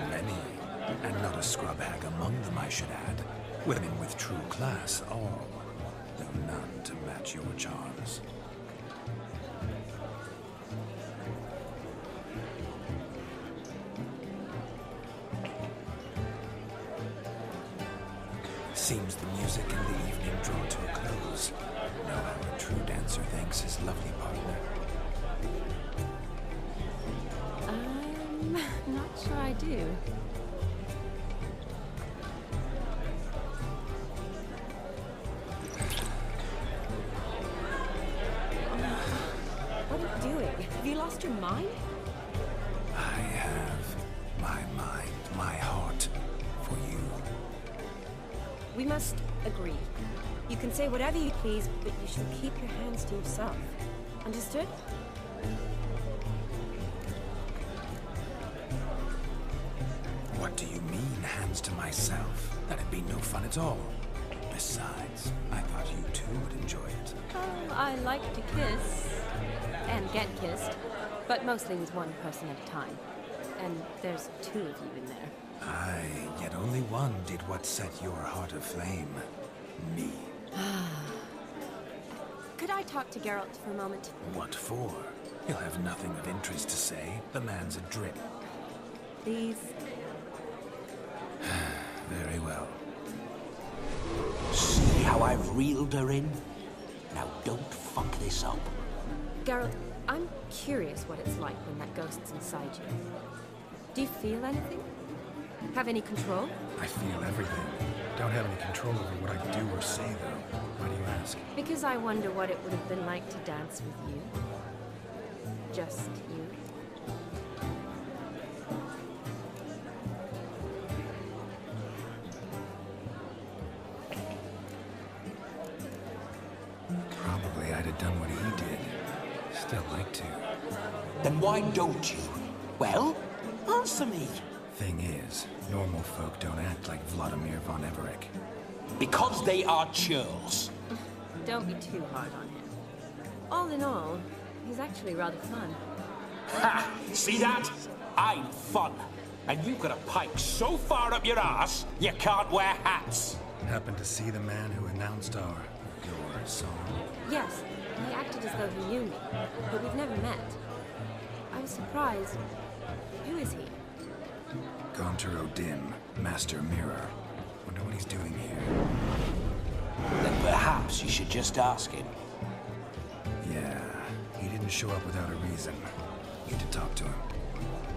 many, and not a scrub hag among them, I should add. Women with true class, all, though none to match your charms. Seems the music and the evening draw to a close. Know how a true dancer thanks his lovely partner. Not sure I do. What are you doing? Have you lost your mind? I have my mind, my heart, for you. We must agree. You can say whatever you please, but you should keep your hands to yourself. Understood? What do you mean, hands to myself? That'd be no fun at all. Besides, I thought you too would enjoy it. Oh, I like to kiss. And get kissed. But mostly with one person at a time. And there's two of you in there. Aye, yet only one did what set your heart aflame. Me. Could I talk to Geralt for a moment? What for? He'll have nothing of interest to say. The man's adrip. Please? Very well. See how I've reeled her in? Now don't fuck this up. Geralt, I'm curious what it's like when that ghost's inside you. Do you feel anything? Have any control? I feel everything. Don't have any control over what I do or say, though. Why do you ask? Because I wonder what it would have been like to dance with you. Just you. I'd done what he did. Still like to. Then why don't you? Well, answer me. Thing is, normal folk don't act like Vladimir von Everett. Because they are churls. Don't be too hard on him. All in all, he's actually rather fun. Ha! See that? I'm fun. And you've got a pike so far up your ass, you can't wear hats. Happened to see the man who announced your song? Yes, he acted as though he knew me, but we've never met. I was surprised. Who is he? Gaunter O'Dim, Master Mirror. Wonder what he's doing here. Then perhaps you should just ask him. Yeah, he didn't show up without a reason. Need to talk to him.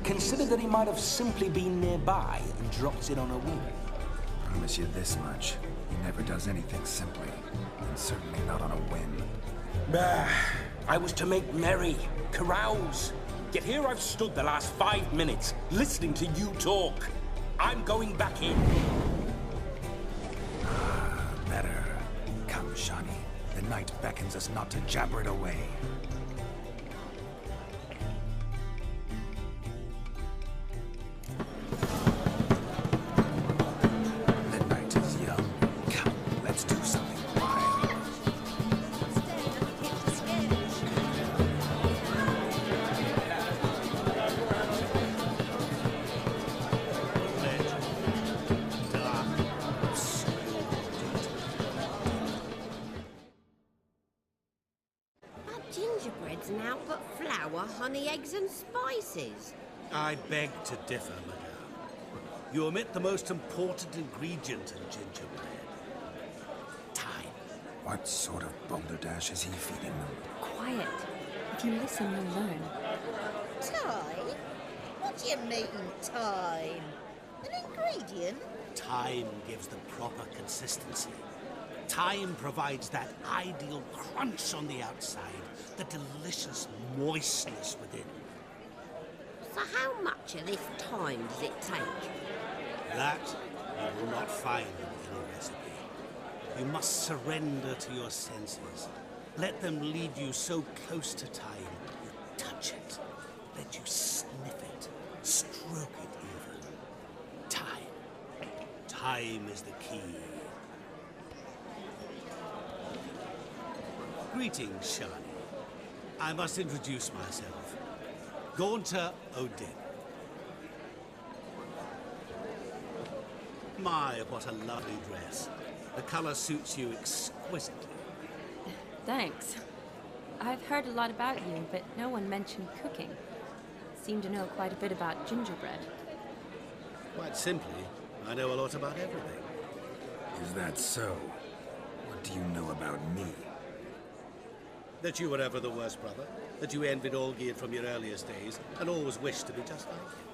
Consider that he might have simply been nearby and dropped in on a whim. Promise you this much. He never does anything simply. And certainly not on a whim. I was to make merry, carouse. Yet here I've stood the last 5 minutes, listening to you talk. I'm going back in. Better. Come, Shani. The night beckons us not to jabber it away. The night is young. Come, let's do something wild. Gingerbread's now but flour, honey, eggs and spices. I beg to differ, madame. You omit the most important ingredient in gingerbread. Time. What sort of balderdash is he feeding them? Quiet. If you listen, you'll learn. Time? What do you mean, time? An ingredient? Time gives the proper consistency. Time provides that ideal crunch on the outside, the delicious moistness within. So how much of this time does it take? That you will not find in any recipe. You must surrender to your senses. Let them lead you so close to time, you touch it. Let you sniff it, stroke it even. Time. Time is the key. Greetings, Shani. I must introduce myself. Gaunter O'Dim. My, what a lovely dress. The color suits you exquisitely. Thanks. I've heard a lot about you, but no one mentioned cooking. Seem to know quite a bit about gingerbread. Quite simply, I know a lot about everything. Is that so? What do you know about me? That you were ever the worst brother, that you envied Olgierd from your earliest days, and always wished to be just like him.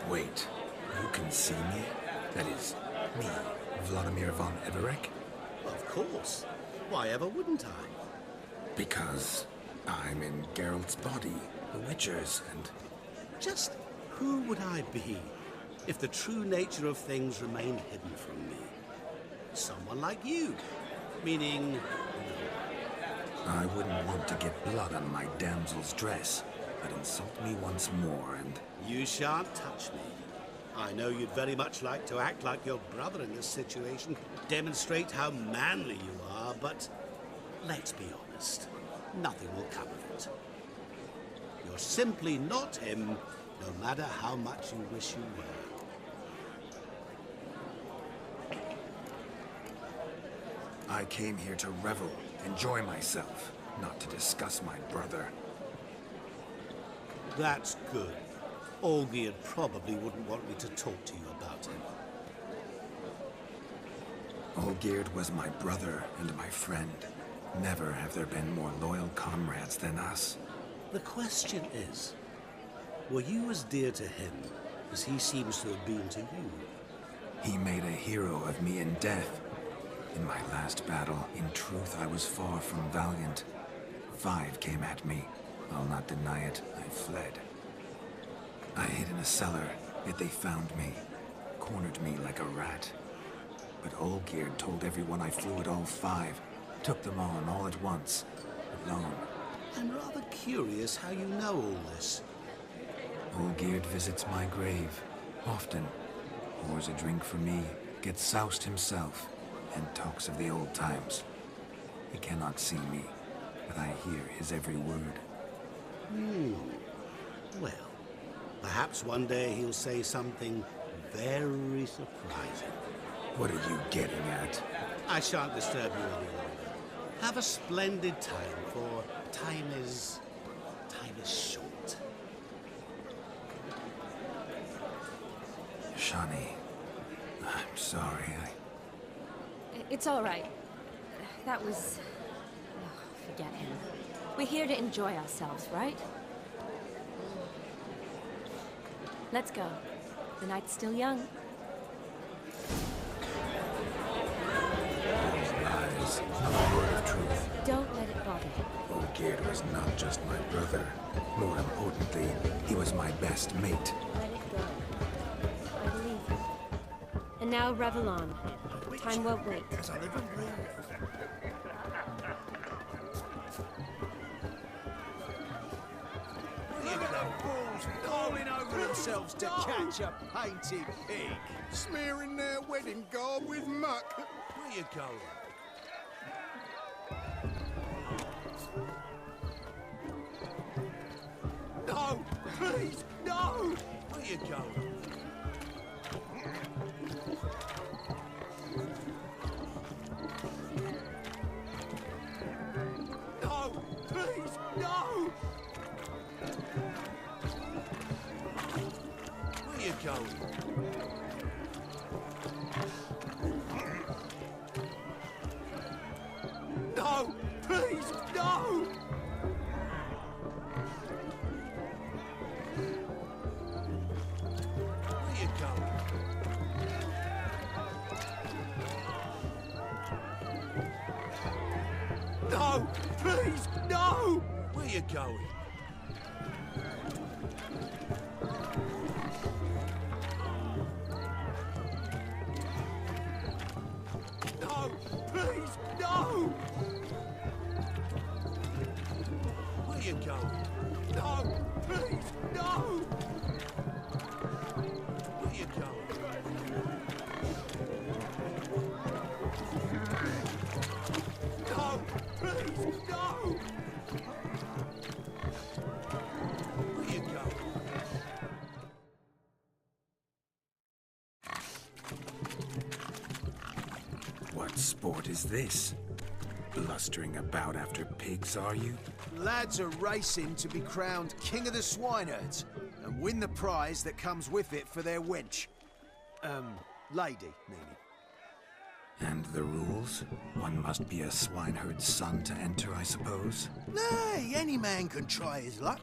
Wait, you can see me? That is, me, Vladimir von Everett? Of course. Why ever wouldn't I? Because I'm in Geralt's body, the Witcher's, and... Just who would I be if the true nature of things remained hidden from me? Someone like you. Meaning... I wouldn't want to get blood on my damsel's dress, but insult me once more and... You shan't touch me. I know you'd very much like to act like your brother in this situation, demonstrate how manly you are, but let's be honest, nothing will come of it. You're simply not him, no matter how much you wish you were. I came here to revel, enjoy myself, not to discuss my brother. That's good. Olgierd probably wouldn't want me to talk to you about him. Olgierd was my brother and my friend. Never have there been more loyal comrades than us. The question is, were you as dear to him as he seems to have been to you? He made a hero of me in death. In my last battle, in truth, I was far from valiant. 5 came at me. I'll not deny it, I fled. I hid in a cellar, yet they found me. cornered me like a rat. But Olgierd told everyone I flew at all 5. Took them on all at once. Alone. I'm rather curious how you know all this. Olgierd visits my grave. Often. Pours a drink for me. Gets soused himself. And talks of the old times. He cannot see me. But I hear his every word. Well, perhaps one day he'll say something very surprising. What are you getting at? I shan't disturb you any longer. Have a splendid time, for time is short. Shani, I'm sorry, It's all right. That was... forget him. We're here to enjoy ourselves, right? Let's go. The night's still young. Lies, no word of truth. Don't let it bother you. Olgierd was not just my brother. More importantly, he was my best mate. Let it go. I believe you. And now revel on. Time won't wait. As I live and breathe. Look at them fools falling over themselves to catch a painted pig. Smearing their wedding garb with muck. Where you going? No! Please! No! Where you going? No! Please! No! Where you going? No! Please! No! Where you going? No! Please! No! Where you going? No! Please! No! Where you going? No! Please! No! Where you going? No! Please! No! Where you going? What sport is this? Blustering about after pigs, are you? Lads are racing to be crowned King of the Swineherds and win the prize that comes with it for their wench. Lady, meaning. And the rules? One must be a swineherd's son to enter, I suppose? Nay, any man can try his luck.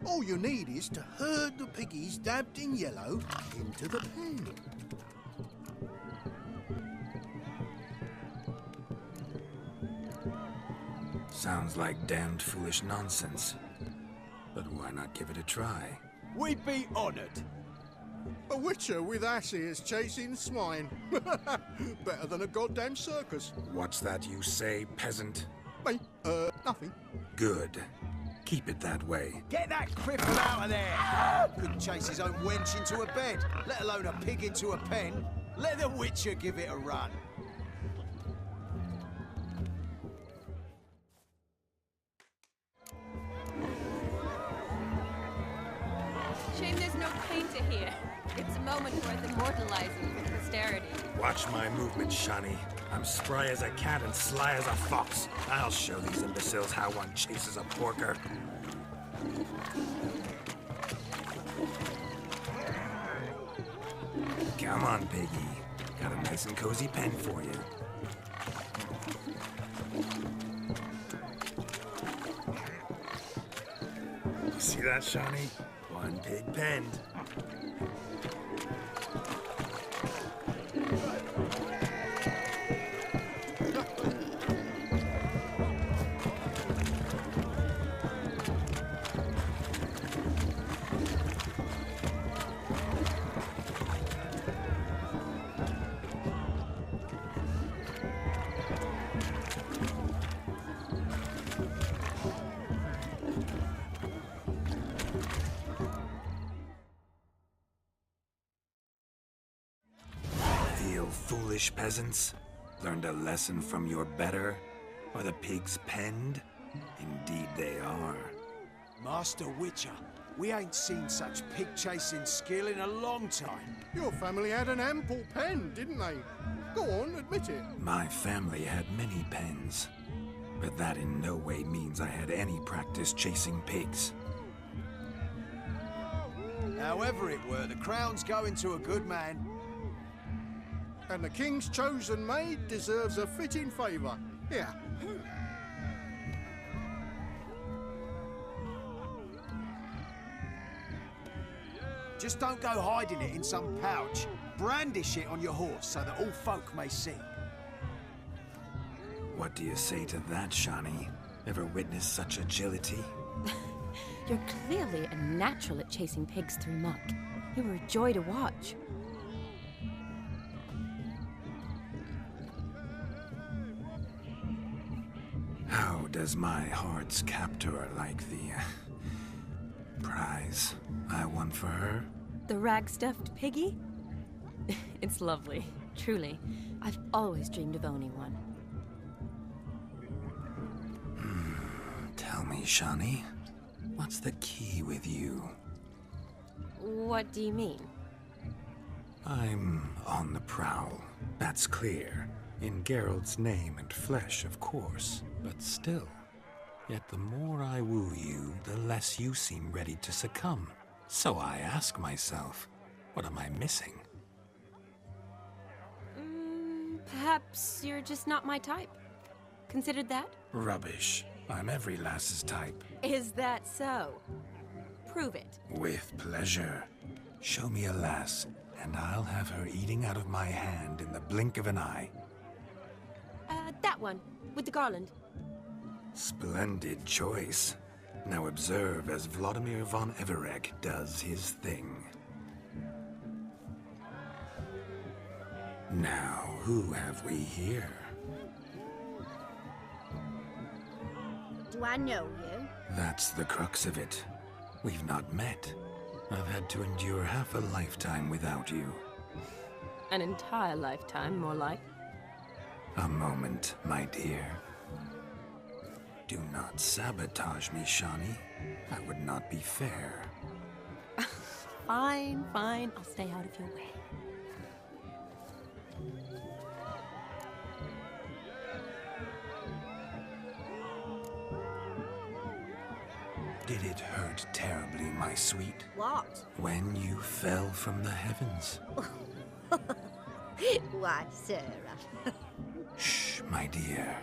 All you need is to herd the piggies dabbed in yellow into the pen. Sounds like damned foolish nonsense. But why not give it a try? We'd be honoured. A witcher with ass ears chasing swine. Better than a goddamn circus. What's that you say, peasant? Me? Nothing. Good. Keep it that way. Get that cripple out of there! Couldn't chase his own wench into a bed, let alone a pig into a pen. Let the witcher give it a run. Shame there's no painter here. It's a moment worth immortalizing for posterity. Watch my movement, Shani. I'm spry as a cat and sly as a fox. I'll show these imbeciles how one chases a porker. Come on, piggy. Got a nice and cozy pen for you. You see that, Shani? One pig penned. foolish peasants? Learned a lesson from your better? Are the pigs penned? Indeed they are. Master Witcher, we ain't seen such pig-chasing skill in a long time. Your family had an ample pen, didn't they? Go on, admit it. My family had many pens, but that in no way means I had any practice chasing pigs. However it were, the crown's going to a good man. And the king's chosen maid deserves a fitting favour. Here. Just don't go hiding it in some pouch. Brandish it on your horse so that all folk may see. What do you say to that, Shani? Ever witnessed such agility? You're clearly a natural at chasing pigs through muck. You were a joy to watch. How does my heart's captor like the prize I won for her? The rag-stuffed piggy? It's lovely, truly. I've always dreamed of owning one. Tell me, Shani, what's the key with you? What do you mean? I'm on the prowl, that's clear. In Geralt's name and flesh, of course, but still. Yet the more I woo you, the less you seem ready to succumb. So I ask myself, what am I missing? Perhaps you're just not my type. Considered that? Rubbish. I'm every lass's type. Is that so? Prove it. With pleasure. Show me a lass, and I'll have her eating out of my hand in the blink of an eye. That one, with the garland. Splendid choice. Now observe as Vladimir von Everec does his thing. Now, who have we here? Do I know you? That's the crux of it. We've not met. I've had to endure half a lifetime without you. An entire lifetime, more like. A moment, my dear. Do not sabotage me, Shani. That would not be fair. Fine, fine. I'll stay out of your way. Did it hurt terribly, my sweet? What? When you fell from the heavens. Why, Sarah. Shh, my dear.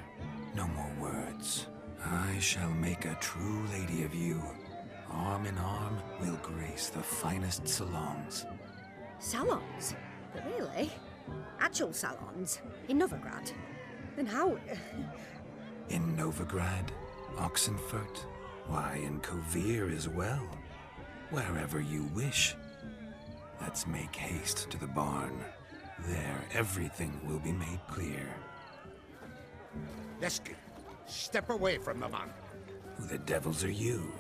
No more words. I shall make a true lady of you. Arm in arm, we'll grace the finest salons. Salons? Really? Actual salons? In Novigrad? Then how... In Novigrad, Oxenfurt, why, in Kovir as well. Wherever you wish. Let's make haste to the barn. There, everything will be made clear. Leski, step away from the man. Who the devils are you?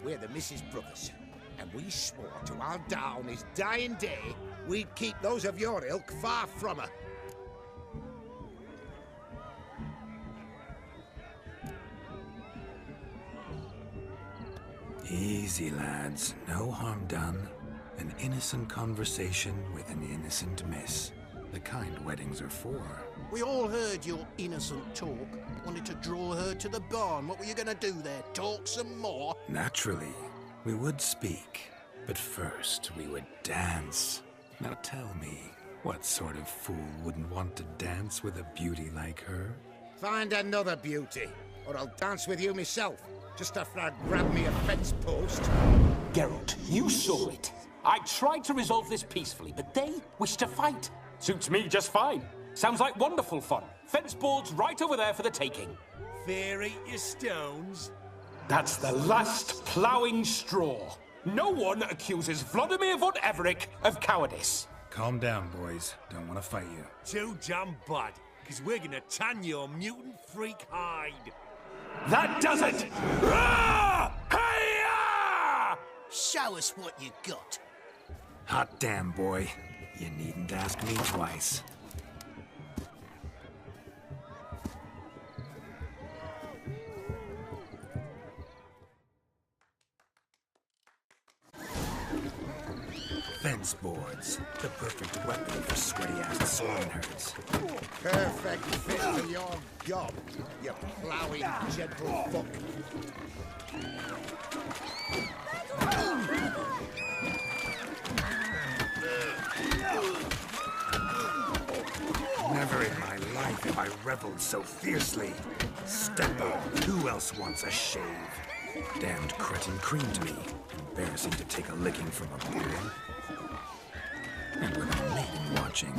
We're the Mrs. Brothers, and we swore to our die on his dying day we'd keep those of your ilk far from her. Easy, lads. No harm done. An innocent conversation with an innocent miss. The kind weddings are for. We all heard your innocent talk. Wanted to draw her to the barn. What were you gonna do there? Talk some more? Naturally, we would speak. But first, we would dance. Now tell me, what sort of fool wouldn't want to dance with a beauty like her? Find another beauty, or I'll dance with you myself. Just after I grab me a fence post. Geralt, you saw it. I tried to resolve this peacefully, but they wish to fight. Suits me just fine. Sounds like wonderful fun. Fence boards right over there for the taking. Fear eat your stones. That's the last ploughing straw. No one accuses Vladimir von Everec of cowardice. Calm down, boys. Don't want to fight you. Too damn bad, because we're gonna tan your mutant freak hide. That does it! Hi-ya! Show us what you got. Hot damn, boy. You needn't ask me twice. boards. The perfect weapon for sweaty-ass swineherds. Perfect fit for your job, you ploughing gentle fuck. Never in my life have I reveled so fiercely. Step up. Who else wants a shave? Damned cretin creamed me. Embarrassing to take a licking from a bull. And with a maiden watching.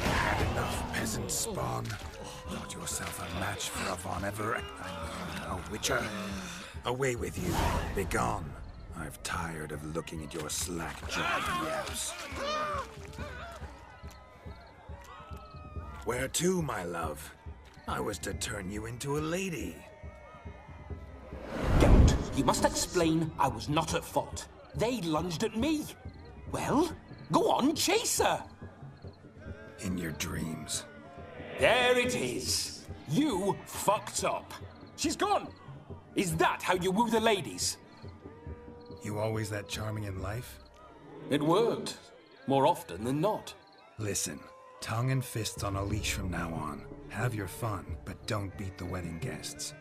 Had enough, peasant spawn. Thought yourself a match for a Von Everett. A witcher. Away with you. Begone. I've tired of looking at your slack-jawed yaps. Where to, my love? I was to turn you into a lady. Don't. You must explain I was not at fault. They lunged at me. Well, go on, chase her. In your dreams. There it is. You fucked up. She's gone. Is that how you woo the ladies? You always that charming in life? It worked. More often than not. Listen, tongue and fists on a leash from now on. Have your fun, but don't beat the wedding guests.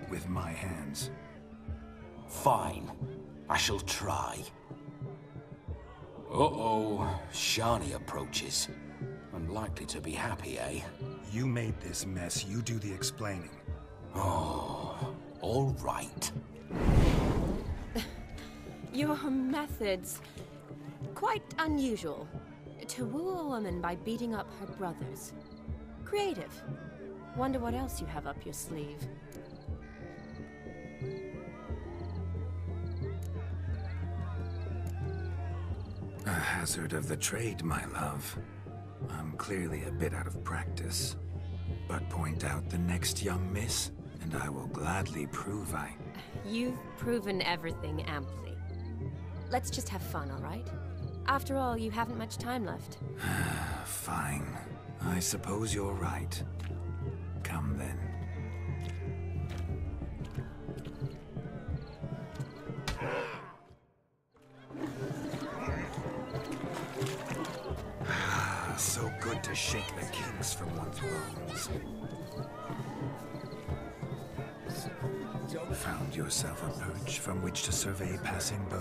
With my hands. Fine. I shall try. Uh-oh. Shani approaches. Unlikely to be happy, eh? You made this mess. You do the explaining. Oh, all right. Your methods, quite unusual. To woo a woman by beating up her brothers. Creative. Wonder what else you have up your sleeve. A hazard of the trade, my love. I'm clearly a bit out of practice. But point out the next young miss, and I will gladly prove I... You've proven everything amply. Let's just have fun, all right? After all, you haven't much time left. Fine. I suppose you're right. Come then. So good to shake the kinks from one's bones. Found yourself a perch from which to survey passing beaux?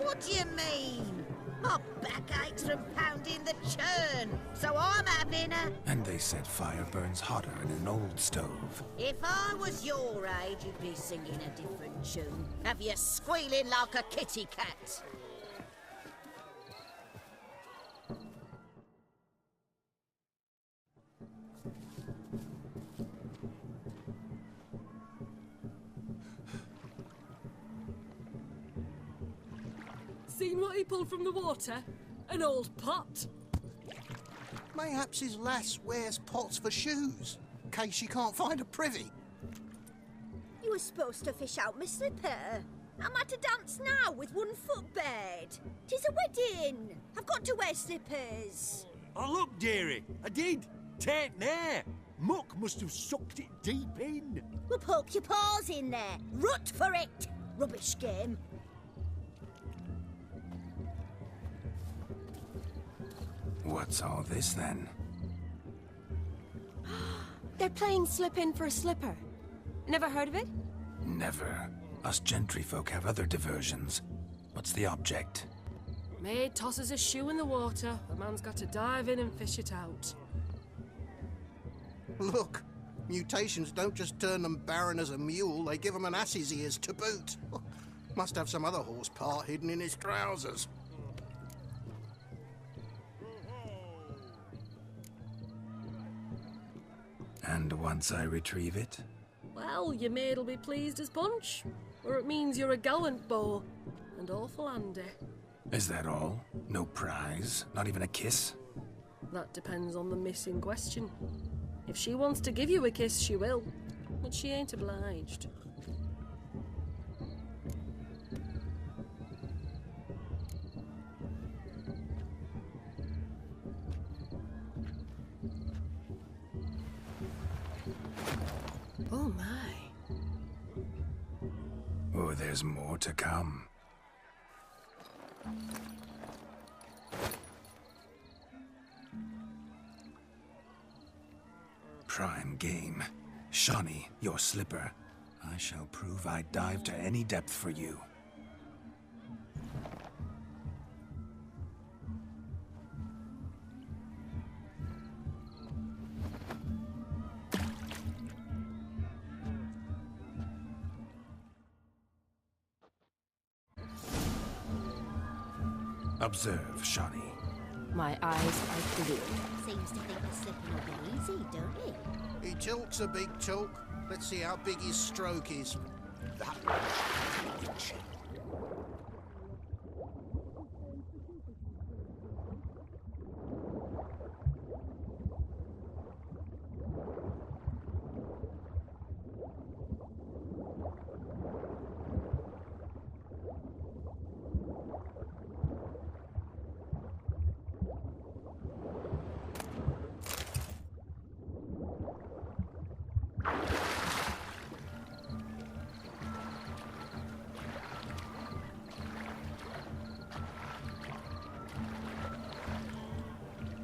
What do you mean? My back aches from pounding the churn, so I'm having a... And they said fire burns hotter in an old stove. If I was your age, you'd be singing a different tune. Have you squealing like a kitty cat? Seen what he pulled from the water? An old pot. Mayhaps his lass wears pots for shoes, in case she can't find a privy. You were supposed to fish out my slipper. I'm at a dance now with 1 foot bed. 'Tis a wedding. I've got to wear slippers. Oh, look, dearie, I did. Tain't there. Muck must have sucked it deep in. Well, poke your paws in there. Rut for it. Rubbish game. What's all this then? They're playing slip in for a slipper. Never heard of it? Never. Us gentry folk have other diversions. What's the object? Maid tosses a shoe in the water. The man's got to dive in and fish it out. Look, mutations don't just turn them barren as a mule, they give them an ass's ears to boot. Must have some other horse part hidden in his trousers. And once I retrieve it? Well, your maid'll be pleased as punch. Or it means you're a gallant beau. And awful handy. Is that all? No prize? Not even a kiss? That depends on the miss in question. If she wants to give you a kiss, she will. But she ain't obliged. Oh my. sure there's more to come. Prime game. Shawnee, your slipper. I shall prove I'd dive to any depth for you. Observe, Shawnee. My eyes are blue. Seems to think the slipping will be easy, don't he? He talks a big talk. Let's see how big his stroke is. That one's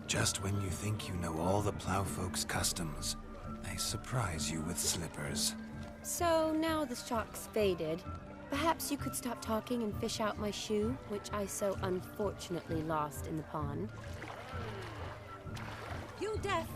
Just when you think you know all the plowfolk's customs, they surprise you with slippers. So now the shock's faded. Perhaps you could stop talking and fish out my shoe, which I so unfortunately lost in the pond. You deaf?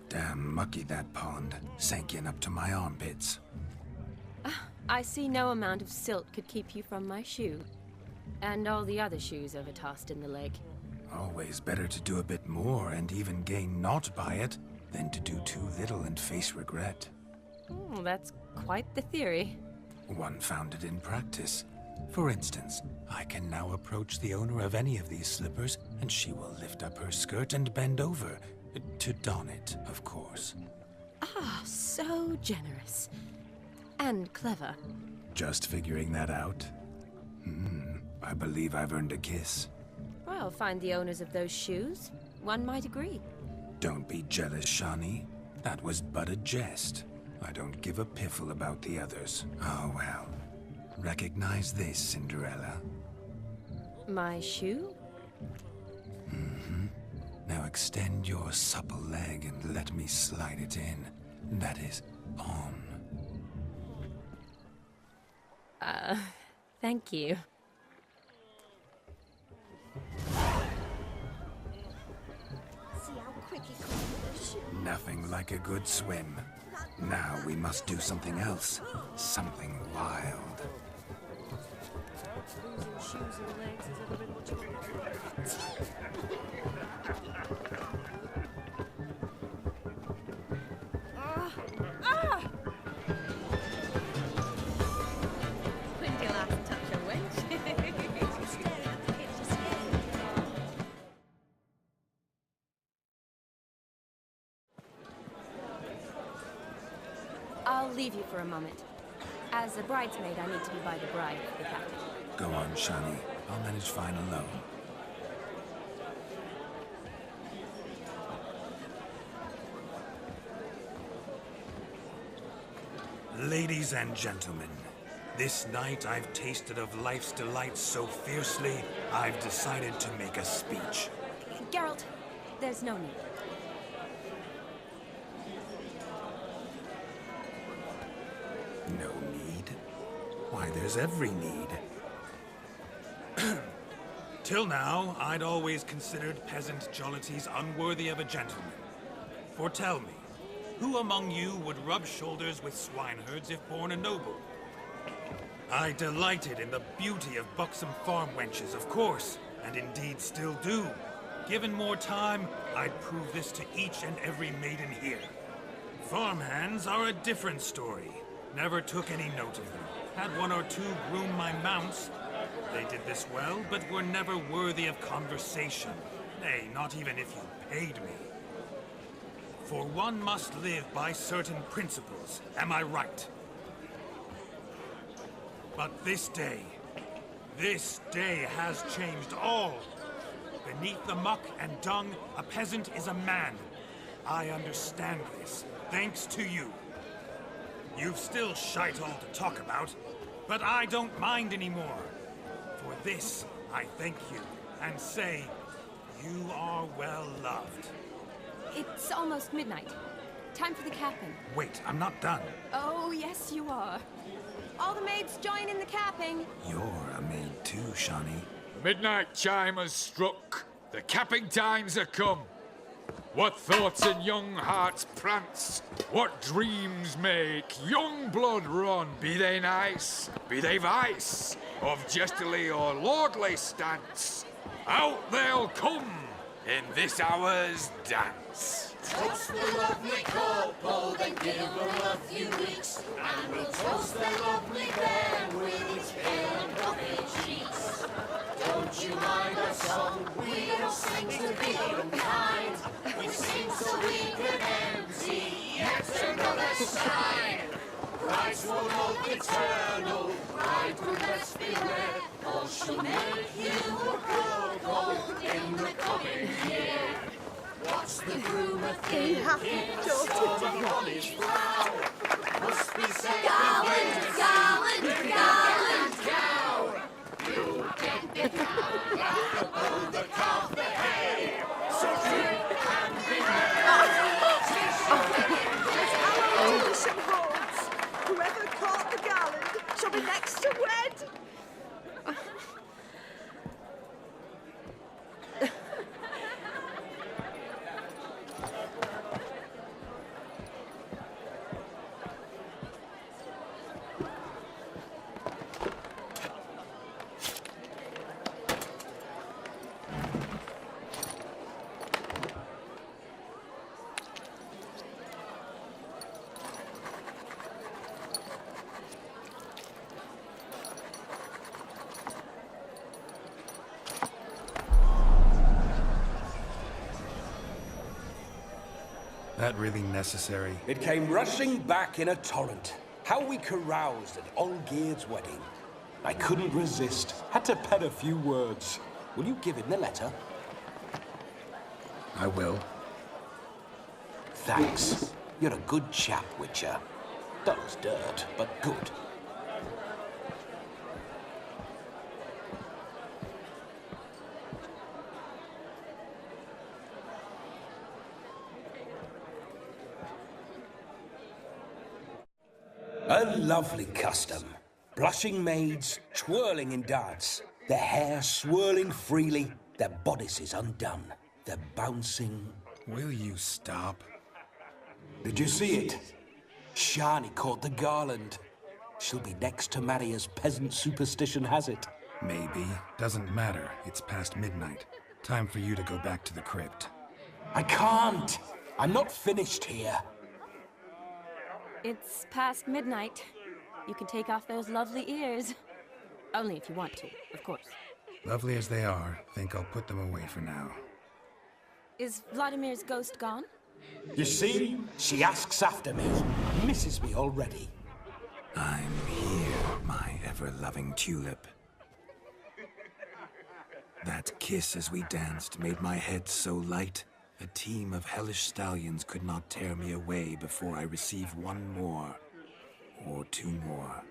Damn mucky, that pond. Sank in up to my armpits. I see no amount of silt could keep you from my shoe. And all the other shoes overtossed in the lake. Always better to do a bit more and even gain naught by it than to do too little and face regret. Oh, that's quite the theory. One founded in practice. For instance, I can now approach the owner of any of these slippers, and she will lift up her skirt and bend over. To don it, of course. Ah, so generous. And clever. Just figuring that out? I believe I've earned a kiss. Well, find the owners of those shoes. One might agree. Don't be jealous, Shawnee. That was but a jest. I don't give a piffle about the others. Oh, well. Recognize this, Cinderella. My shoe? Now extend your supple leg and let me slide it in. That is, on. Thank you. See how quick he comes with a shoe. Nothing like a good swim. Now we must do something else. Something wild. Losing shoes and legs has ever been much of a I'll leave you for a moment. As a bridesmaid, I need to be by the bride of the captain. Go on, Shani. I'll manage fine alone. Ladies and gentlemen, this night I've tasted of life's delights so fiercely, I've decided to make a speech. Geralt, there's no need. No need? Why, there's every need. Till now, I'd always considered peasant jollities unworthy of a gentleman. For tell me, who among you would rub shoulders with swineherds if born a noble? I delighted in the beauty of buxom farm wenches, of course, and indeed still do. Given more time, I'd prove this to each and every maiden here. Farmhands are a different story. Never took any note of them. Had one or two groom my mounts. They did this well, but were never worthy of conversation. Nay, not even if you paid me. For one must live by certain principles, am I right? But this day has changed all. Beneath the muck and dung, a peasant is a man. I understand this, thanks to you. You've still shite all to talk about, but I don't mind anymore. For this, I thank you, and say, you are well loved. It's almost midnight. Time for the capping. Wait, I'm not done. Oh, yes, you are. All the maids join in the capping. You're a maid too, Shani. The midnight chime has struck. The capping times have come. What thoughts in young hearts prance? What dreams make young blood run? Be they nice, be they vice, of jestily or lordly stance, out they'll come in this hour's dance. Toast the lovely couple, then give them a few weeks, and we'll toast the lovely bairn with its pale and puffy cheeks. Don't you mind our song? We don't sing to be unkind. We sing so we can empty yet another shrine. Brides will love eternal, bride will best beware, or she'll make you a cuckold in the coming year. What's the groom a thinking? On his brow must be said. Gallant, gallant, gallant cow. You get the cow, out the calf the hay. So drink and be merry. Whoever caught the gallant shall be next to wed. That really necessary? It came rushing back in a torrent. How we caroused at Olgierd's wedding. I couldn't resist. Had to pen a few words. Will you give him the letter? I will. Thanks. You're a good chap, Witcher. Dull as dirt, but good. A lovely custom. Blushing maids, twirling in dance, their hair swirling freely, their bodices undone, their bouncing... Will you stop? Did you see it? Shani caught the garland. She'll be next to marry as peasant superstition has it. Maybe. Doesn't matter. It's past midnight. Time for you to go back to the crypt. I can't. I'm not finished here. It's past midnight. You can take off those lovely ears. Only if you want to, of course. Lovely as they are, think I'll put them away for now. Is Vladimir's ghost gone? You see, she asks after me, misses me already. I'm here, my ever-loving tulip. That kiss as we danced made my head so light, a team of hellish stallions could not tear me away before I receive one more, or two more,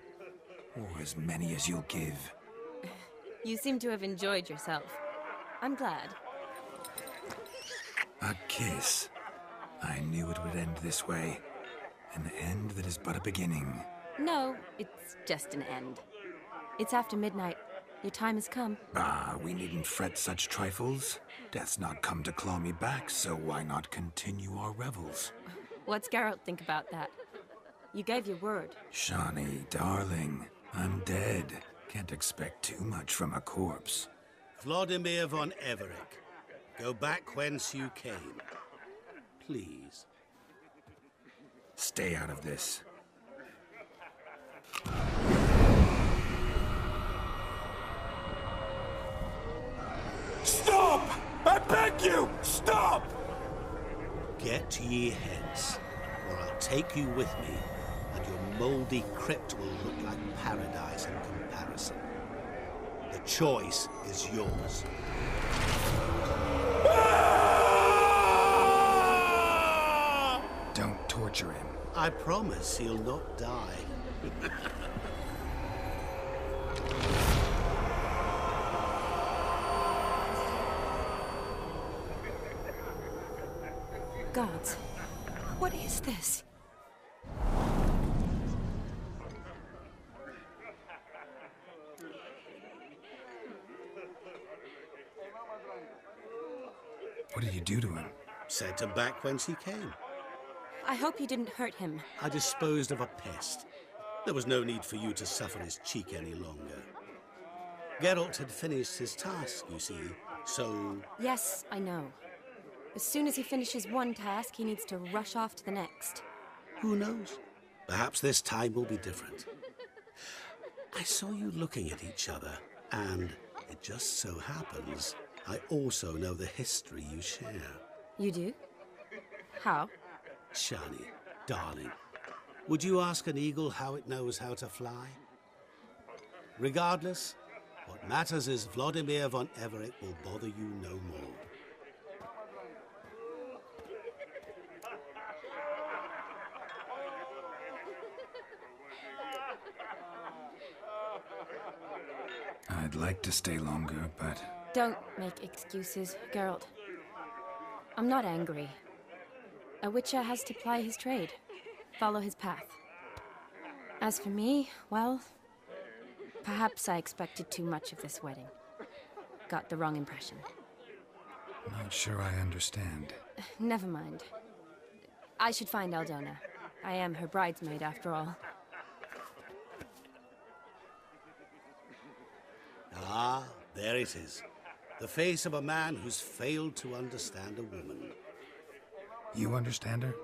or as many as you'll give. You seem to have enjoyed yourself. I'm glad. A kiss. I knew it would end this way. An end that is but a beginning. No, it's just an end. It's after midnight. Your time has come. Ah, we needn't fret such trifles. Death's not come to claw me back, so why not continue our revels? What's Geralt think about that? You gave your word. Shawnee, darling, I'm dead. Can't expect too much from a corpse. Vladimir von Everick, go back whence you came. Please. Stay out of this. Stop! I beg you! Stop! Get ye hence, or I'll take you with me, and your mouldy crypt will look like paradise in comparison. The choice is yours. Don't torture him. I promise he'll not die. Gods, what is this? What did you do to him? Sent him back whence he came. I hope you didn't hurt him. I disposed of a pest. There was no need for you to suffer his cheek any longer. Geralt had finished his task, you see, so... Yes, I know. As soon as he finishes one task, he needs to rush off to the next. Who knows? Perhaps this time will be different. I saw you looking at each other, and it just so happens I also know the history you share. You do? How? Shani, darling, would you ask an eagle how it knows how to fly? Regardless, what matters is Vladimir von Everick will bother you no more. I'd like to stay longer, but... Don't make excuses, Geralt. I'm not angry. A witcher has to ply his trade, follow his path. As for me, well, perhaps I expected too much of this wedding. Got the wrong impression. Not sure I understand. Never mind. I should find Aldona. I am her bridesmaid, after all. Ah, there it is. The face of a man who's failed to understand a woman. You understand her?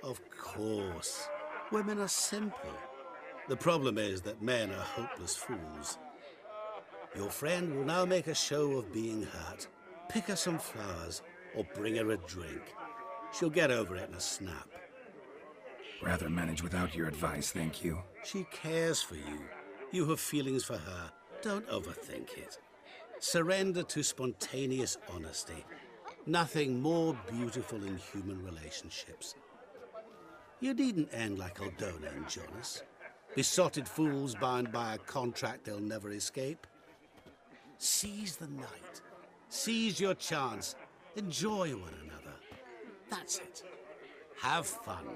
Of course. Women are simple. The problem is that men are hopeless fools. Your friend will now make a show of being hurt, pick her some flowers, or bring her a drink. She'll get over it in a snap. Rather manage without your advice, thank you. She cares for you. You have feelings for her. Don't overthink it. Surrender to spontaneous honesty. Nothing more beautiful in human relationships. You needn't end like Aldona and Jonas. Besotted fools bound by a contract they'll never escape. Seize the night. Seize your chance. Enjoy one another. That's it. Have fun.